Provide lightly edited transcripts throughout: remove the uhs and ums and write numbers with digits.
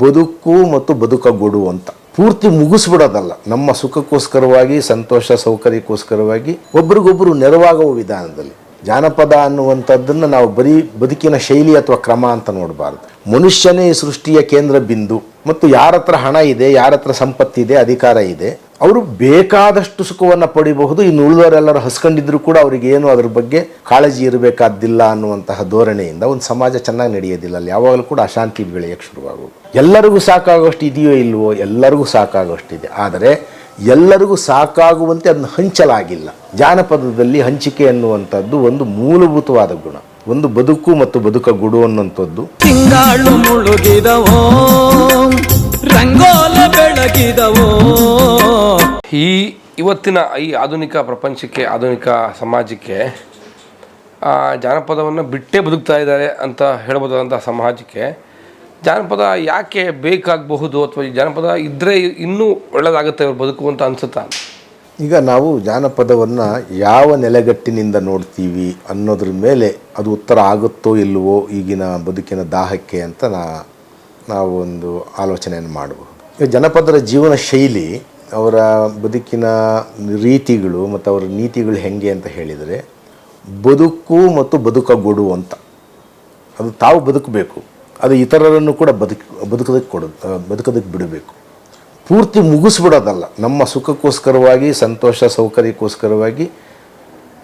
ಬದುಕು ಮತ್ತು ಬದುಕಗೊಡು ಅಂತ ಪೂರ್ತಿ ಮುಗಿಸ್ಬಿಡೋದಲ್ಲ. ನಮ್ಮ ಸುಖಕ್ಕೋಸ್ಕರವಾಗಿ, ಸಂತೋಷ ಸೌಕರ್ಯಕ್ಕೋಸ್ಕರವಾಗಿ ಒಬ್ರಿಗೊಬ್ಬರು ನೆರವಾಗುವ ವಿಧಾನದಲ್ಲಿ ಜಾನಪದ ಅನ್ನುವಂಥದ್ದನ್ನು ನಾವು ಬರೀ ಬದುಕಿನ ಶೈಲಿ ಅಥವಾ ಕ್ರಮ ಅಂತ ನೋಡಬಾರ್ದು. ಮನುಷ್ಯನೇ ಈ ಸೃಷ್ಟಿಯ ಕೇಂದ್ರ ಬಿಂದು ಮತ್ತು ಯಾರ ಹತ್ರ ಹಣ ಇದೆ, ಯಾರ ಹತ್ರ ಸಂಪತ್ತಿದೆ, ಅಧಿಕಾರ ಇದೆ, ಅವರು ಬೇಕಾದಷ್ಟು ಸುಖವನ್ನು ಪಡಿಬಹುದು. ಇನ್ನು ಉಳಿದವರೆಲ್ಲರೂ ಹಸ್ಕೊಂಡಿದ್ರು ಕೂಡ ಅವರಿಗೇನು ಅದ್ರ ಬಗ್ಗೆ ಕಾಳಜಿ ಇರಬೇಕಾದ್ದಿಲ್ಲ ಅನ್ನುವಂತಹ ಧೋರಣೆಯಿಂದ ಒಂದು ಸಮಾಜ ಚೆನ್ನಾಗಿ ನಡೆಯೋದಿಲ್ಲ. ಅಲ್ಲಿ ಯಾವಾಗಲೂ ಕೂಡ ಅಶಾಂತಿ ಬೆಳೆಯೋಕ್ಕೆ ಶುರುವಾಗೋದು. ಎಲ್ಲರಿಗೂ ಸಾಕಾಗೋಷ್ಟು ಇದೆಯೋ ಇಲ್ವೋ? ಎಲ್ಲರಿಗೂ ಸಾಕಾಗೋಷ್ಟಿದೆ. ಆದರೆ ಎಲ್ಲರಿಗೂ ಸಾಕಾಗುವಂತೆ ಅದನ್ನು ಹಂಚಲಾಗಿಲ್ಲ. ಜಾನಪದದಲ್ಲಿ ಹಂಚಿಕೆ ಅನ್ನುವಂಥದ್ದು ಒಂದು ಮೂಲಭೂತವಾದ ಗುಣ. ಒಂದು ಬದುಕು ಮತ್ತು ಬದುಕಗೊಡು ಅನ್ನುವಂಥದ್ದು. ತಿಂಗಾಳು ಮುಳುಗಿದವೋ, ರಂಗೋಲ ಬೆಳಗಿದವೋ. ಇವತ್ತಿನ ಈ ಆಧುನಿಕ ಪ್ರಪಂಚಕ್ಕೆ, ಆಧುನಿಕ ಸಮಾಜಕ್ಕೆ ಜಾನಪದವನ್ನು ಬಿಟ್ಟೇ ಬದುಕ್ತಾ ಇದ್ದಾರೆ ಅಂತ ಹೇಳ್ಬೋದಂಥ ಸಮಾಜಕ್ಕೆ ಜಾನಪದ ಯಾಕೆ ಬೇಕಾಗಬಹುದು, ಅಥವಾ ಈ ಜಾನಪದ ಇದ್ದರೆ ಇನ್ನೂ ಒಳ್ಳೆಯದಾಗುತ್ತೆ ಅವ್ರು ಬದುಕು ಅಂತ ಅನಿಸುತ್ತಾ? ಈಗ ನಾವು ಜಾನಪದವನ್ನು ಯಾವ ನೆಲೆಗಟ್ಟಿನಿಂದ ನೋಡ್ತೀವಿ ಅನ್ನೋದ್ರ ಮೇಲೆ ಅದು ಉತ್ತರ ಆಗುತ್ತೋ ಇಲ್ಲವೋ ಈಗಿನ ಬದುಕಿನ ದಾಹಕ್ಕೆ ಅಂತ ನಾವು ಒಂದು ಆಲೋಚನೆಯನ್ನು ಮಾಡಬಹುದು. ಈಗ ಜನಪದರ ಜೀವನ ಶೈಲಿ, ಅವರ ಬದುಕಿನ ರೀತಿಗಳು ಮತ್ತು ಅವರ ನೀತಿಗಳು ಹೆಂಗೆ ಅಂತ ಹೇಳಿದರೆ, ಬದುಕು ಮತ್ತು ಬದುಕಗೊಡು ಅಂತ. ಅದು ತಾವು ಬದುಕಬೇಕು, ಅದು ಇತರರನ್ನು ಕೂಡ ಬದುಕೋದಕ್ಕೆ ಬಿಡಬೇಕು. ಪೂರ್ತಿ ಮುಗಿಸ್ಬಿಡೋದಲ್ಲ. ನಮ್ಮ ಸುಖಕ್ಕೋಸ್ಕರವಾಗಿ, ಸಂತೋಷ ಸೌಕರ್ಯಕ್ಕೋಸ್ಕರವಾಗಿ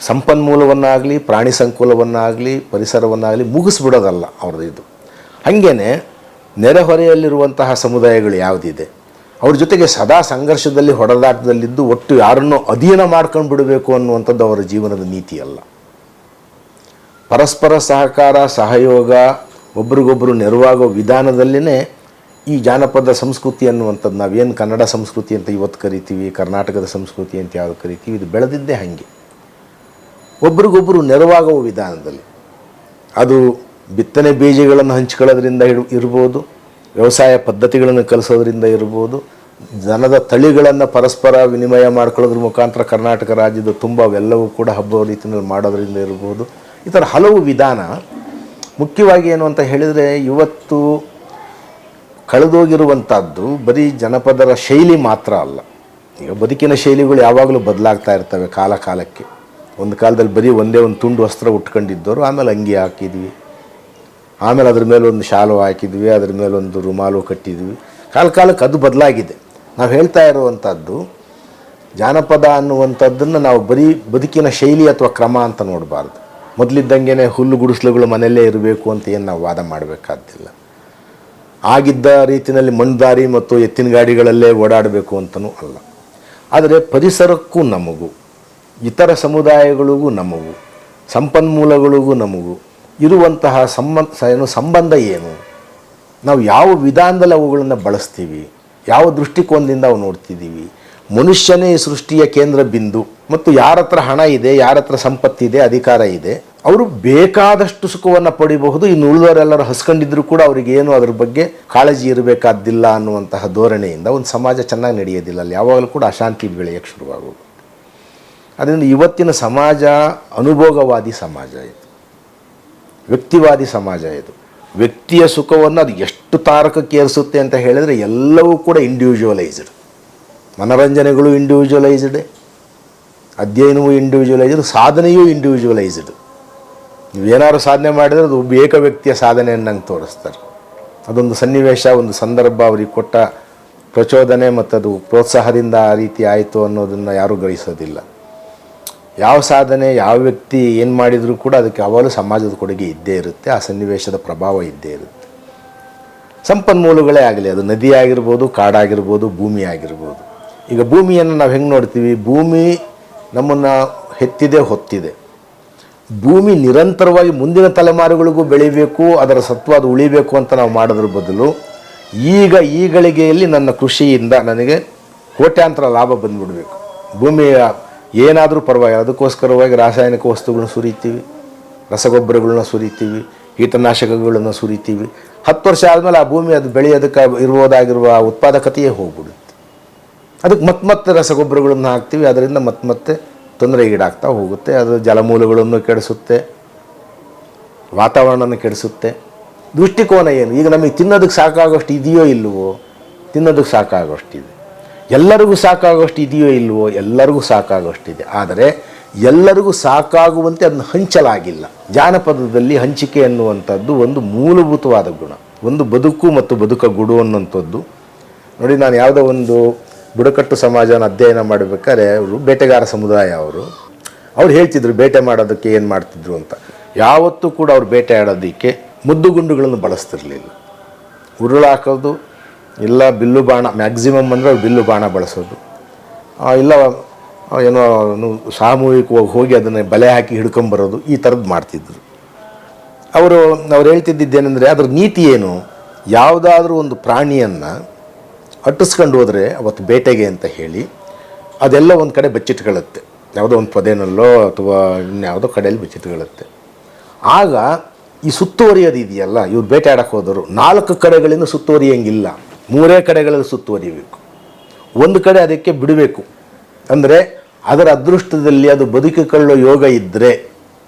ಸಂಪನ್ಮೂಲವನ್ನಾಗಲಿ, ಪ್ರಾಣಿ ಸಂಕುಲವನ್ನಾಗಲಿ, ಪರಿಸರವನ್ನಾಗಲಿ ಮುಗಿಸ್ಬಿಡೋದಲ್ಲ ಅವ್ರದ್ದು ಇದು. ಹಾಗೇನೆ ನೆರೆಹೊರೆಯಲ್ಲಿರುವಂತಹ ಸಮುದಾಯಗಳು ಯಾವುದಿದೆ ಅವ್ರ ಜೊತೆಗೆ ಸದಾ ಸಂಘರ್ಷದಲ್ಲಿ, ಹೊಡೆದಾಟದಲ್ಲಿದ್ದು ಒಟ್ಟು ಯಾರನ್ನೂ ಅಧೀನ ಮಾಡ್ಕೊಂಡು ಬಿಡಬೇಕು ಅನ್ನುವಂಥದ್ದು ಅವರ ಜೀವನದ ನೀತಿ ಅಲ್ಲ. ಪರಸ್ಪರ ಸಹಕಾರ, ಸಹಯೋಗ, ಒಬ್ರಿಗೊಬ್ಬರು ನೆರವಾಗೋ ವಿಧಾನದಲ್ಲೇ ಈ ಜಾನಪದ ಸಂಸ್ಕೃತಿ ಅನ್ನುವಂಥದ್ದು, ನಾವೇನು ಕನ್ನಡ ಸಂಸ್ಕೃತಿ ಅಂತ ಇವತ್ತು ಕರಿತೀವಿ, ಕರ್ನಾಟಕದ ಸಂಸ್ಕೃತಿ ಅಂತ ಯಾವುದು ಕರಿತೀವಿ, ಇದು ಬೆಳೆದಿದ್ದೇ ಹಾಗೆ. ಒಬ್ರಿಗೊಬ್ಬರು ನೆರವಾಗುವ ವಿಧಾನದಲ್ಲಿ. ಅದು ಬಿತ್ತನೆ ಬೀಜಗಳನ್ನು ಹಂಚ್ಕೊಳ್ಳೋದ್ರಿಂದ ಇರ್ಬೋದು, ವ್ಯವಸಾಯ ಪದ್ಧತಿಗಳನ್ನು ಕಲಿಸೋದ್ರಿಂದ ಇರ್ಬೋದು, ದನದ ತಳಿಗಳನ್ನು ಪರಸ್ಪರ ವಿನಿಮಯ ಮಾಡ್ಕೊಳ್ಳೋದ್ರ ಮುಖಾಂತರ ಕರ್ನಾಟಕ ರಾಜ್ಯದ ತುಂಬ ಅವೆಲ್ಲವೂ ಕೂಡ ಹಬ್ಬ ರೀತಿಯಲ್ಲಿ ಮಾಡೋದ್ರಿಂದ ಇರ್ಬೋದು. ಈ ಥರ ಹಲವು ವಿಧಾನ. ಮುಖ್ಯವಾಗಿ ಏನು ಅಂತ ಹೇಳಿದರೆ, ಇವತ್ತು ಕಳೆದೋಗಿರುವಂಥದ್ದು ಬರೀ ಜನಪದರ ಶೈಲಿ ಮಾತ್ರ ಅಲ್ಲ. ಈಗ ಬದುಕಿನ ಶೈಲಿಗಳು ಯಾವಾಗಲೂ ಬದಲಾಗ್ತಾ ಇರ್ತವೆ ಕಾಲ ಕಾಲಕ್ಕೆ. ಒಂದು ಕಾಲದಲ್ಲಿ ಬರೀ ಒಂದೇ ಒಂದು ತುಂಡು ವಸ್ತ್ರ ಉಟ್ಕೊಂಡಿದ್ದವರು, ಆಮೇಲೆ ಅಂಗಿ ಹಾಕಿದ್ವಿ, ಆಮೇಲೆ ಅದ್ರ ಮೇಲೆ ಒಂದು ಶಾಲು ಹಾಕಿದ್ವಿ, ಅದ್ರ ಮೇಲೆ ಒಂದು ರುಮಾಲು ಕಟ್ಟಿದ್ವಿ. ಕಾಲಕ್ಕೆ ಅದು ಬದಲಾಗಿದೆ. ನಾವು ಹೇಳ್ತಾ ಇರುವಂಥದ್ದು ಜಾನಪದ ಅನ್ನುವಂಥದ್ದನ್ನು ನಾವು ಬರೀ ಬದುಕಿನ ಶೈಲಿ ಅಥವಾ ಕ್ರಮ ಅಂತ ನೋಡಬಾರ್ದು. ಮೊದಲಿದ್ದಂಗೆ ಹುಲ್ಲು ಗುಡಿಸಲುಗಳು ಮನೆಯಲ್ಲೇ ಇರಬೇಕು ಅಂತ ಏನು ನಾವು ವಾದ ಮಾಡಬೇಕಾದ್ದಿಲ್ಲ. ಆಗಿದ್ದ ರೀತಿಯಲ್ಲಿ ಮಣ್ಣುದಾರಿ ಮತ್ತು ಎತ್ತಿನ ಗಾಡಿಗಳಲ್ಲೇ ಓಡಾಡಬೇಕು ಅಂತಲೂ ಅಲ್ಲ. ಆದರೆ ಪರಿಸರಕ್ಕೂ ನಮಗೂ, ಇತರ ಸಮುದಾಯಗಳಿಗೂ ನಮಗೂ, ಸಂಪನ್ಮೂಲಗಳಿಗೂ ನಮಗೂ ಇರುವಂತಹ ಸಂಬಂಧ ಏನು, ನಾವು ಯಾವ ವಿಧಾನದಲ್ಲಿ ಅವುಗಳನ್ನು ಬಳಸ್ತೀವಿ, ಯಾವ ದೃಷ್ಟಿಕೋನದಿಂದ ಅವು ನೋಡ್ತಿದ್ದೀವಿ. ಮನುಷ್ಯನೇ ಈ ಸೃಷ್ಟಿಯ ಕೇಂದ್ರ ಬಿಂದು ಮತ್ತು ಯಾರ ಹತ್ರ ಹಣ ಇದೆ, ಯಾರ ಹತ್ರ ಸಂಪತ್ತಿದೆ, ಅಧಿಕಾರ ಇದೆ, ಅವರು ಬೇಕಾದಷ್ಟು ಸುಖವನ್ನು ಪಡಿಬಹುದು. ಇನ್ನು ಉಳಿದವರೆಲ್ಲರೂ ಹಸ್ಕೊಂಡಿದ್ರು ಕೂಡ ಅವರಿಗೇನು ಅದ್ರ ಬಗ್ಗೆ ಕಾಳಜಿ ಇರಬೇಕಾದ್ದಿಲ್ಲ ಅನ್ನುವಂತಹ ಧೋರಣೆಯಿಂದ ಒಂದು ಸಮಾಜ ಚೆನ್ನಾಗಿ ನಡೆಯೋದಿಲ್ಲ. ಅಲ್ಲಿ ಯಾವಾಗಲೂ ಕೂಡ ಅಶಾಂತಿ ಬೆಳೆಯೋಕ್ಕೆ ಶುರುವಾಗೋದು. ಅದರಿಂದ ಇವತ್ತಿನ ಸಮಾಜ ಅನುಭೋಗವಾದಿ ಸಮಾಜ ಇದು, ವ್ಯಕ್ತಿವಾದಿ ಸಮಾಜ ಇದು. ವ್ಯಕ್ತಿಯ ಸುಖವನ್ನು ಅದು ಎಷ್ಟು ತಾರಕಕ್ಕೇರಿಸುತ್ತೆ ಅಂತ ಹೇಳಿದರೆ ಎಲ್ಲವೂ ಕೂಡ ಇಂಡಿವಿಜುವಲೈಸ್ಡ್. ಮನರಂಜನೆಗಳು ಇಂಡಿವಿಜುವಲೈಸ್ಡ್, ಅಧ್ಯಯನವೂ ಇಂಡಿವಿಜುವಲೈಸ್ಡ್, ಸಾಧನೆಯೂ ಇಂಡಿವಿಜುವಲೈಸ್ಡ್. ನೀವೇನಾದ್ರು ಸಾಧನೆ ಮಾಡಿದರೆ ಅದು ಒಬ್ಬ ಏಕ ವ್ಯಕ್ತಿಯ ಸಾಧನೆಯನ್ನು ನಂಗೆ ತೋರಿಸ್ತಾರೆ. ಅದೊಂದು ಸನ್ನಿವೇಶ, ಒಂದು ಸಂದರ್ಭ, ಅವ್ರಿಗೆ ಕೊಟ್ಟ ಪ್ರಚೋದನೆ ಮತ್ತು ಅದು ಪ್ರೋತ್ಸಾಹದಿಂದ ಆ ರೀತಿ ಆಯಿತು ಅನ್ನೋದನ್ನು ಯಾರೂ ಗ್ರಹಿಸೋದಿಲ್ಲ. ಯಾವ ಸಾಧನೆ, ಯಾವ ವ್ಯಕ್ತಿ ಏನು ಮಾಡಿದರೂ ಕೂಡ ಅದಕ್ಕೆ ಯಾವಾಗಲೂ ಸಮಾಜದ ಕೊಡುಗೆ ಇದ್ದೇ ಇರುತ್ತೆ, ಆ ಸನ್ನಿವೇಶದ ಪ್ರಭಾವ ಇದ್ದೇ ಇರುತ್ತೆ. ಸಂಪನ್ಮೂಲಗಳೇ ಆಗಲಿ, ಅದು ನದಿ ಆಗಿರ್ಬೋದು, ಕಾಡಾಗಿರ್ಬೋದು, ಭೂಮಿ ಆಗಿರ್ಬೋದು. ಈಗ ಭೂಮಿಯನ್ನು ನಾವು ಹೆಂಗೆ ನೋಡ್ತೀವಿ, ಭೂಮಿ ನಮ್ಮನ್ನು ಹೆತ್ತಿದೆ, ಹೊತ್ತಿದೆ. ಭೂಮಿ ನಿರಂತರವಾಗಿ ಮುಂದಿನ ತಲೆಮಾರುಗಳಿಗೂ ಬೆಳಿಬೇಕು, ಅದರ ಸತ್ವ ಅದು ಉಳಿಬೇಕು ಅಂತ ನಾವು ಮಾಡೋದ್ರ ಬದಲು ಈ ಗಳಿಗೆಯಲ್ಲಿ ನನ್ನ ಕೃಷಿಯಿಂದ ನನಗೆ ಕೋಟ್ಯಾಂತರ ಲಾಭ ಬಂದುಬಿಡಬೇಕು, ಭೂಮಿಯ ಏನಾದರೂ ಪರವಾಗಿಲ್ಲ, ಅದಕ್ಕೋಸ್ಕರವಾಗಿ ರಾಸಾಯನಿಕ ವಸ್ತುಗಳನ್ನ ಸುರಿತೀವಿ, ರಸಗೊಬ್ಬರಗಳನ್ನ ಸುರಿತೀವಿ, ಕೀಟನಾಶಕಗಳನ್ನು ಸುರಿತೀವಿ. 10 ವರ್ಷ ಆದಮೇಲೆ ಆ ಭೂಮಿ ಅದು ಬೆಳೆಯೋದಕ್ಕೆ ಇರ್ಬೋದಾಗಿರುವ ಉತ್ಪಾದಕತೆಯೇ ಹೋಗ್ಬಿಡುತ್ತೆ. ಅದಕ್ಕೆ ಮತ್ತೆ ರಸಗೊಬ್ಬರಗಳನ್ನು ಹಾಕ್ತೀವಿ, ಅದರಿಂದ ಮತ್ತೆ ತೊಂದರೆಗೀಡಾಗ್ತಾ ಹೋಗುತ್ತೆ. ಅದು ಜಲಮೂಲಗಳನ್ನು ಕೆಡಿಸುತ್ತೆ, ವಾತಾವರಣವನ್ನು ಕೆಡಿಸುತ್ತೆ. ದೃಷ್ಟಿಕೋನ ಏನು? ಈಗ ನಮಗೆ ತಿನ್ನೋದಕ್ಕೆ ಸಾಕಾಗೋಷ್ಟು ಇದೆಯೋ ಇಲ್ವೋ? ತಿನ್ನೋದಕ್ಕೆ ಸಾಕಾಗೋಷ್ಟಿದೆ. ಎಲ್ಲರಿಗೂ ಸಾಕಾಗೋಷ್ಟು ಇದೆಯೋ ಇಲ್ವೋ? ಎಲ್ಲರಿಗೂ ಸಾಕಾಗೋಷ್ಟಿದೆ. ಆದರೆ ಎಲ್ಲರಿಗೂ ಸಾಕಾಗುವಂತೆ ಅದನ್ನು ಹಂಚಲಾಗಿಲ್ಲ. ಜಾನಪದದಲ್ಲಿ ಹಂಚಿಕೆ ಅನ್ನುವಂಥದ್ದು ಒಂದು ಮೂಲಭೂತವಾದ ಗುಣ, ಒಂದು ಬದುಕು ಮತ್ತು ಬದುಕಗೂಡು ಅನ್ನುವಂಥದ್ದು. ನೋಡಿ, ನಾನು ಯಾವುದೋ ಒಂದು ಬುಡಕಟ್ಟು ಸಮಾಜನ ಅಧ್ಯಯನ ಮಾಡಬೇಕಾದ್ರೆ ಅವರು ಬೇಟೆಗಾರ ಸಮುದಾಯ ಅವ್ರು ಹೇಳ್ತಿದ್ರು ಬೇಟೆ ಮಾಡೋದಕ್ಕೆ ಏನು ಮಾಡ್ತಿದ್ರು ಅಂತ. ಯಾವತ್ತೂ ಕೂಡ ಅವ್ರು ಬೇಟೆ ಆಡೋದಕ್ಕೆ ಮುದ್ದುಗುಂಡುಗಳನ್ನು ಬಳಸ್ತಿರ್ಲಿಲ್ಲ. ಉರುಳಾಕೋದು ಇಲ್ಲ ಬಿಲ್ಲು ಬಾಣ, ಮ್ಯಾಕ್ಸಿಮಮ್ ಅಂದರೆ ಅವ್ರು ಬಿಲ್ಲು ಬಾಣ ಬಳಸೋದು, ಇಲ್ಲ ಏನೋ ಸಾಮೂಹಿಕವಾಗಿ ಹೋಗಿ ಅದನ್ನು ಬಲೆ ಹಾಕಿ ಹಿಡ್ಕೊಂಬರೋದು, ಈ ಥರದ್ದು ಮಾಡ್ತಿದ್ರು. ಅವ್ರು ಹೇಳ್ತಿದ್ದೇನೆಂದರೆ ಅದ್ರ ನೀತಿ ಏನು? ಯಾವುದಾದ್ರೂ ಒಂದು ಪ್ರಾಣಿಯನ್ನು ಅಟ್ಟಿಸ್ಕೊಂಡು ಹೋದರೆ ಅವತ್ತು ಬೇಟೆಗೆ ಅಂತ ಹೇಳಿ ಅದೆಲ್ಲ ಒಂದು ಕಡೆ ಬಚ್ಚಿಟ್ಕೊಳ್ಳುತ್ತೆ, ಯಾವುದೋ ಒಂದು ಪೊದೆನಲ್ಲೋ ಅಥವಾ ಇನ್ಯಾವುದೋ ಕಡೆಯಲ್ಲಿ ಬಚ್ಚಿಟ್ಕೊಳ್ಳುತ್ತೆ. ಆಗ ಈ ಸುತ್ತುವರಿಯೋದು ಇದೆಯಲ್ಲ, ಇವ್ರು ಬೇಟೆ ಆಡೋಕ್ಕೆ ಹೋದರು 4 ಕಡೆಗಳಿಂದ ಸುತ್ತುವರಿಯಂಗಿಲ್ಲ, 3 ಕಡೆಗಳಲ್ಲಿ ಸುತ್ತುವರಿಯಬೇಕು. ಒಂದು ಕಡೆ ಅದಕ್ಕೆ ಬಿಡಬೇಕು. ಅಂದರೆ ಅದರ ಅದೃಷ್ಟದಲ್ಲಿ ಅದು ಬದುಕಿಕೊಳ್ಳೋ ಯೋಗ ಇದ್ದರೆ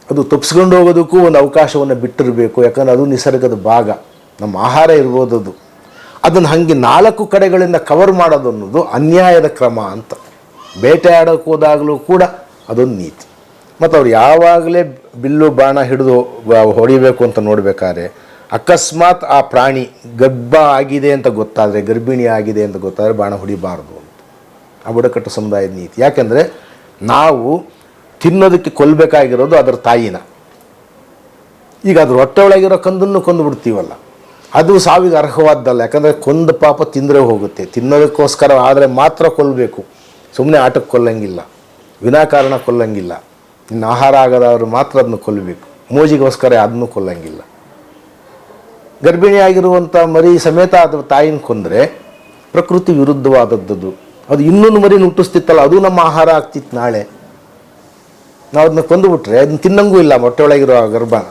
ಅದು ತಪ್ಪಿಸ್ಕೊಂಡು ಹೋಗೋದಕ್ಕೂ ಒಂದು ಅವಕಾಶವನ್ನು ಬಿಟ್ಟಿರಬೇಕು. ಯಾಕಂದರೆ ಅದು ನಿಸರ್ಗದ ಭಾಗ, ನಮ್ಮ ಆಹಾರ ಇರ್ಬೋದು. ಅದನ್ನು ಹಾಗೆ 4 ಕಡೆಗಳಿಂದ ಕವರ್ ಮಾಡೋದು ಅನ್ನೋದು ಅನ್ಯಾಯದ ಕ್ರಮ ಅಂತ. ಬೇಟೆ ಆಡೋಕ್ಕೆ ಹೋದಾಗಲೂ ಕೂಡ ಅದೊಂದು ನೀತಿ. ಮತ್ತು ಅವ್ರು ಯಾವಾಗಲೇ ಬಿಲ್ಲು ಬಾಣ ಹಿಡಿದು ಹೊಡಿಬೇಕು ಅಂತ ನೋಡಬೇಕಾದ್ರೆ ಅಕಸ್ಮಾತ್ ಆ ಪ್ರಾಣಿ ಗರ್ಭ ಆಗಿದೆ ಅಂತ ಗೊತ್ತಾದರೆ, ಗರ್ಭಿಣಿ ಆಗಿದೆ ಅಂತ ಗೊತ್ತಾದರೆ ಬಾಣ ಹೊಡಿಬಾರ್ದು ಅಂತ ಆ ಬುಡಕಟ್ಟು ಸಮುದಾಯದ ನೀತಿ. ಯಾಕೆಂದರೆ ನಾವು ತಿನ್ನೋದಕ್ಕೆ ಕೊಲ್ಲಬೇಕಾಗಿರೋದು ಅದರ ತಾಯಿನ. ಈಗ ಅದ್ರ ಹೊಟ್ಟೆ ಒಳಗಿರೋ ಕಂದನ್ನು ಕೊಂದು ಬಿಡ್ತೀವಲ್ಲ, ಅದು ಸಾವಿಗೆ ಅರ್ಹವಾದ್ದಲ್ಲ. ಯಾಕಂದರೆ ಕೊಂದ ಪಾಪ ತಿಂದರೆ ಹೋಗುತ್ತೆ. ತಿನ್ನೋದಕ್ಕೋಸ್ಕರ ಆದರೆ ಮಾತ್ರ ಕೊಲ್ಲಬೇಕು, ಸುಮ್ಮನೆ ಆಟಕ್ಕೆ ಕೊಲ್ಲಂಗಿಲ್ಲ, ವಿನಾಕಾರಣ ಕೊಲ್ಲಂಗಿಲ್ಲ. ಇನ್ನು ಆಹಾರ ಆಗದವರು ಮಾತ್ರ ಅದನ್ನು ಕೊಲ್ಲಬೇಕು, ಮೋಜಿಗೋಸ್ಕರ ಅದನ್ನು ಕೊಲ್ಲಂಗಿಲ್ಲ. ಗರ್ಭಿಣಿಯಾಗಿರುವಂಥ ಮರಿ ಸಮೇತ ಅದರ ತಾಯಿನ ಕೊಂದರೆ ಪ್ರಕೃತಿ ವಿರುದ್ಧವಾದದ್ದು. ಅದು ಇನ್ನೊಂದು ಮರಿನ ಹುಟ್ಟಿಸ್ತಿತ್ತಲ್ಲ, ಅದು ನಮ್ಮ ಆಹಾರ ಆಗ್ತಿತ್ತು. ನಾಳೆ ನಾವು ಅದನ್ನ ಕೊಂದುಬಿಟ್ರೆ ಅದನ್ನ ತಿನ್ನಂಗೂ ಇಲ್ಲ ಹೊಟ್ಟೆ ಒಳಗಿರೋ ಗರ್ಭನ.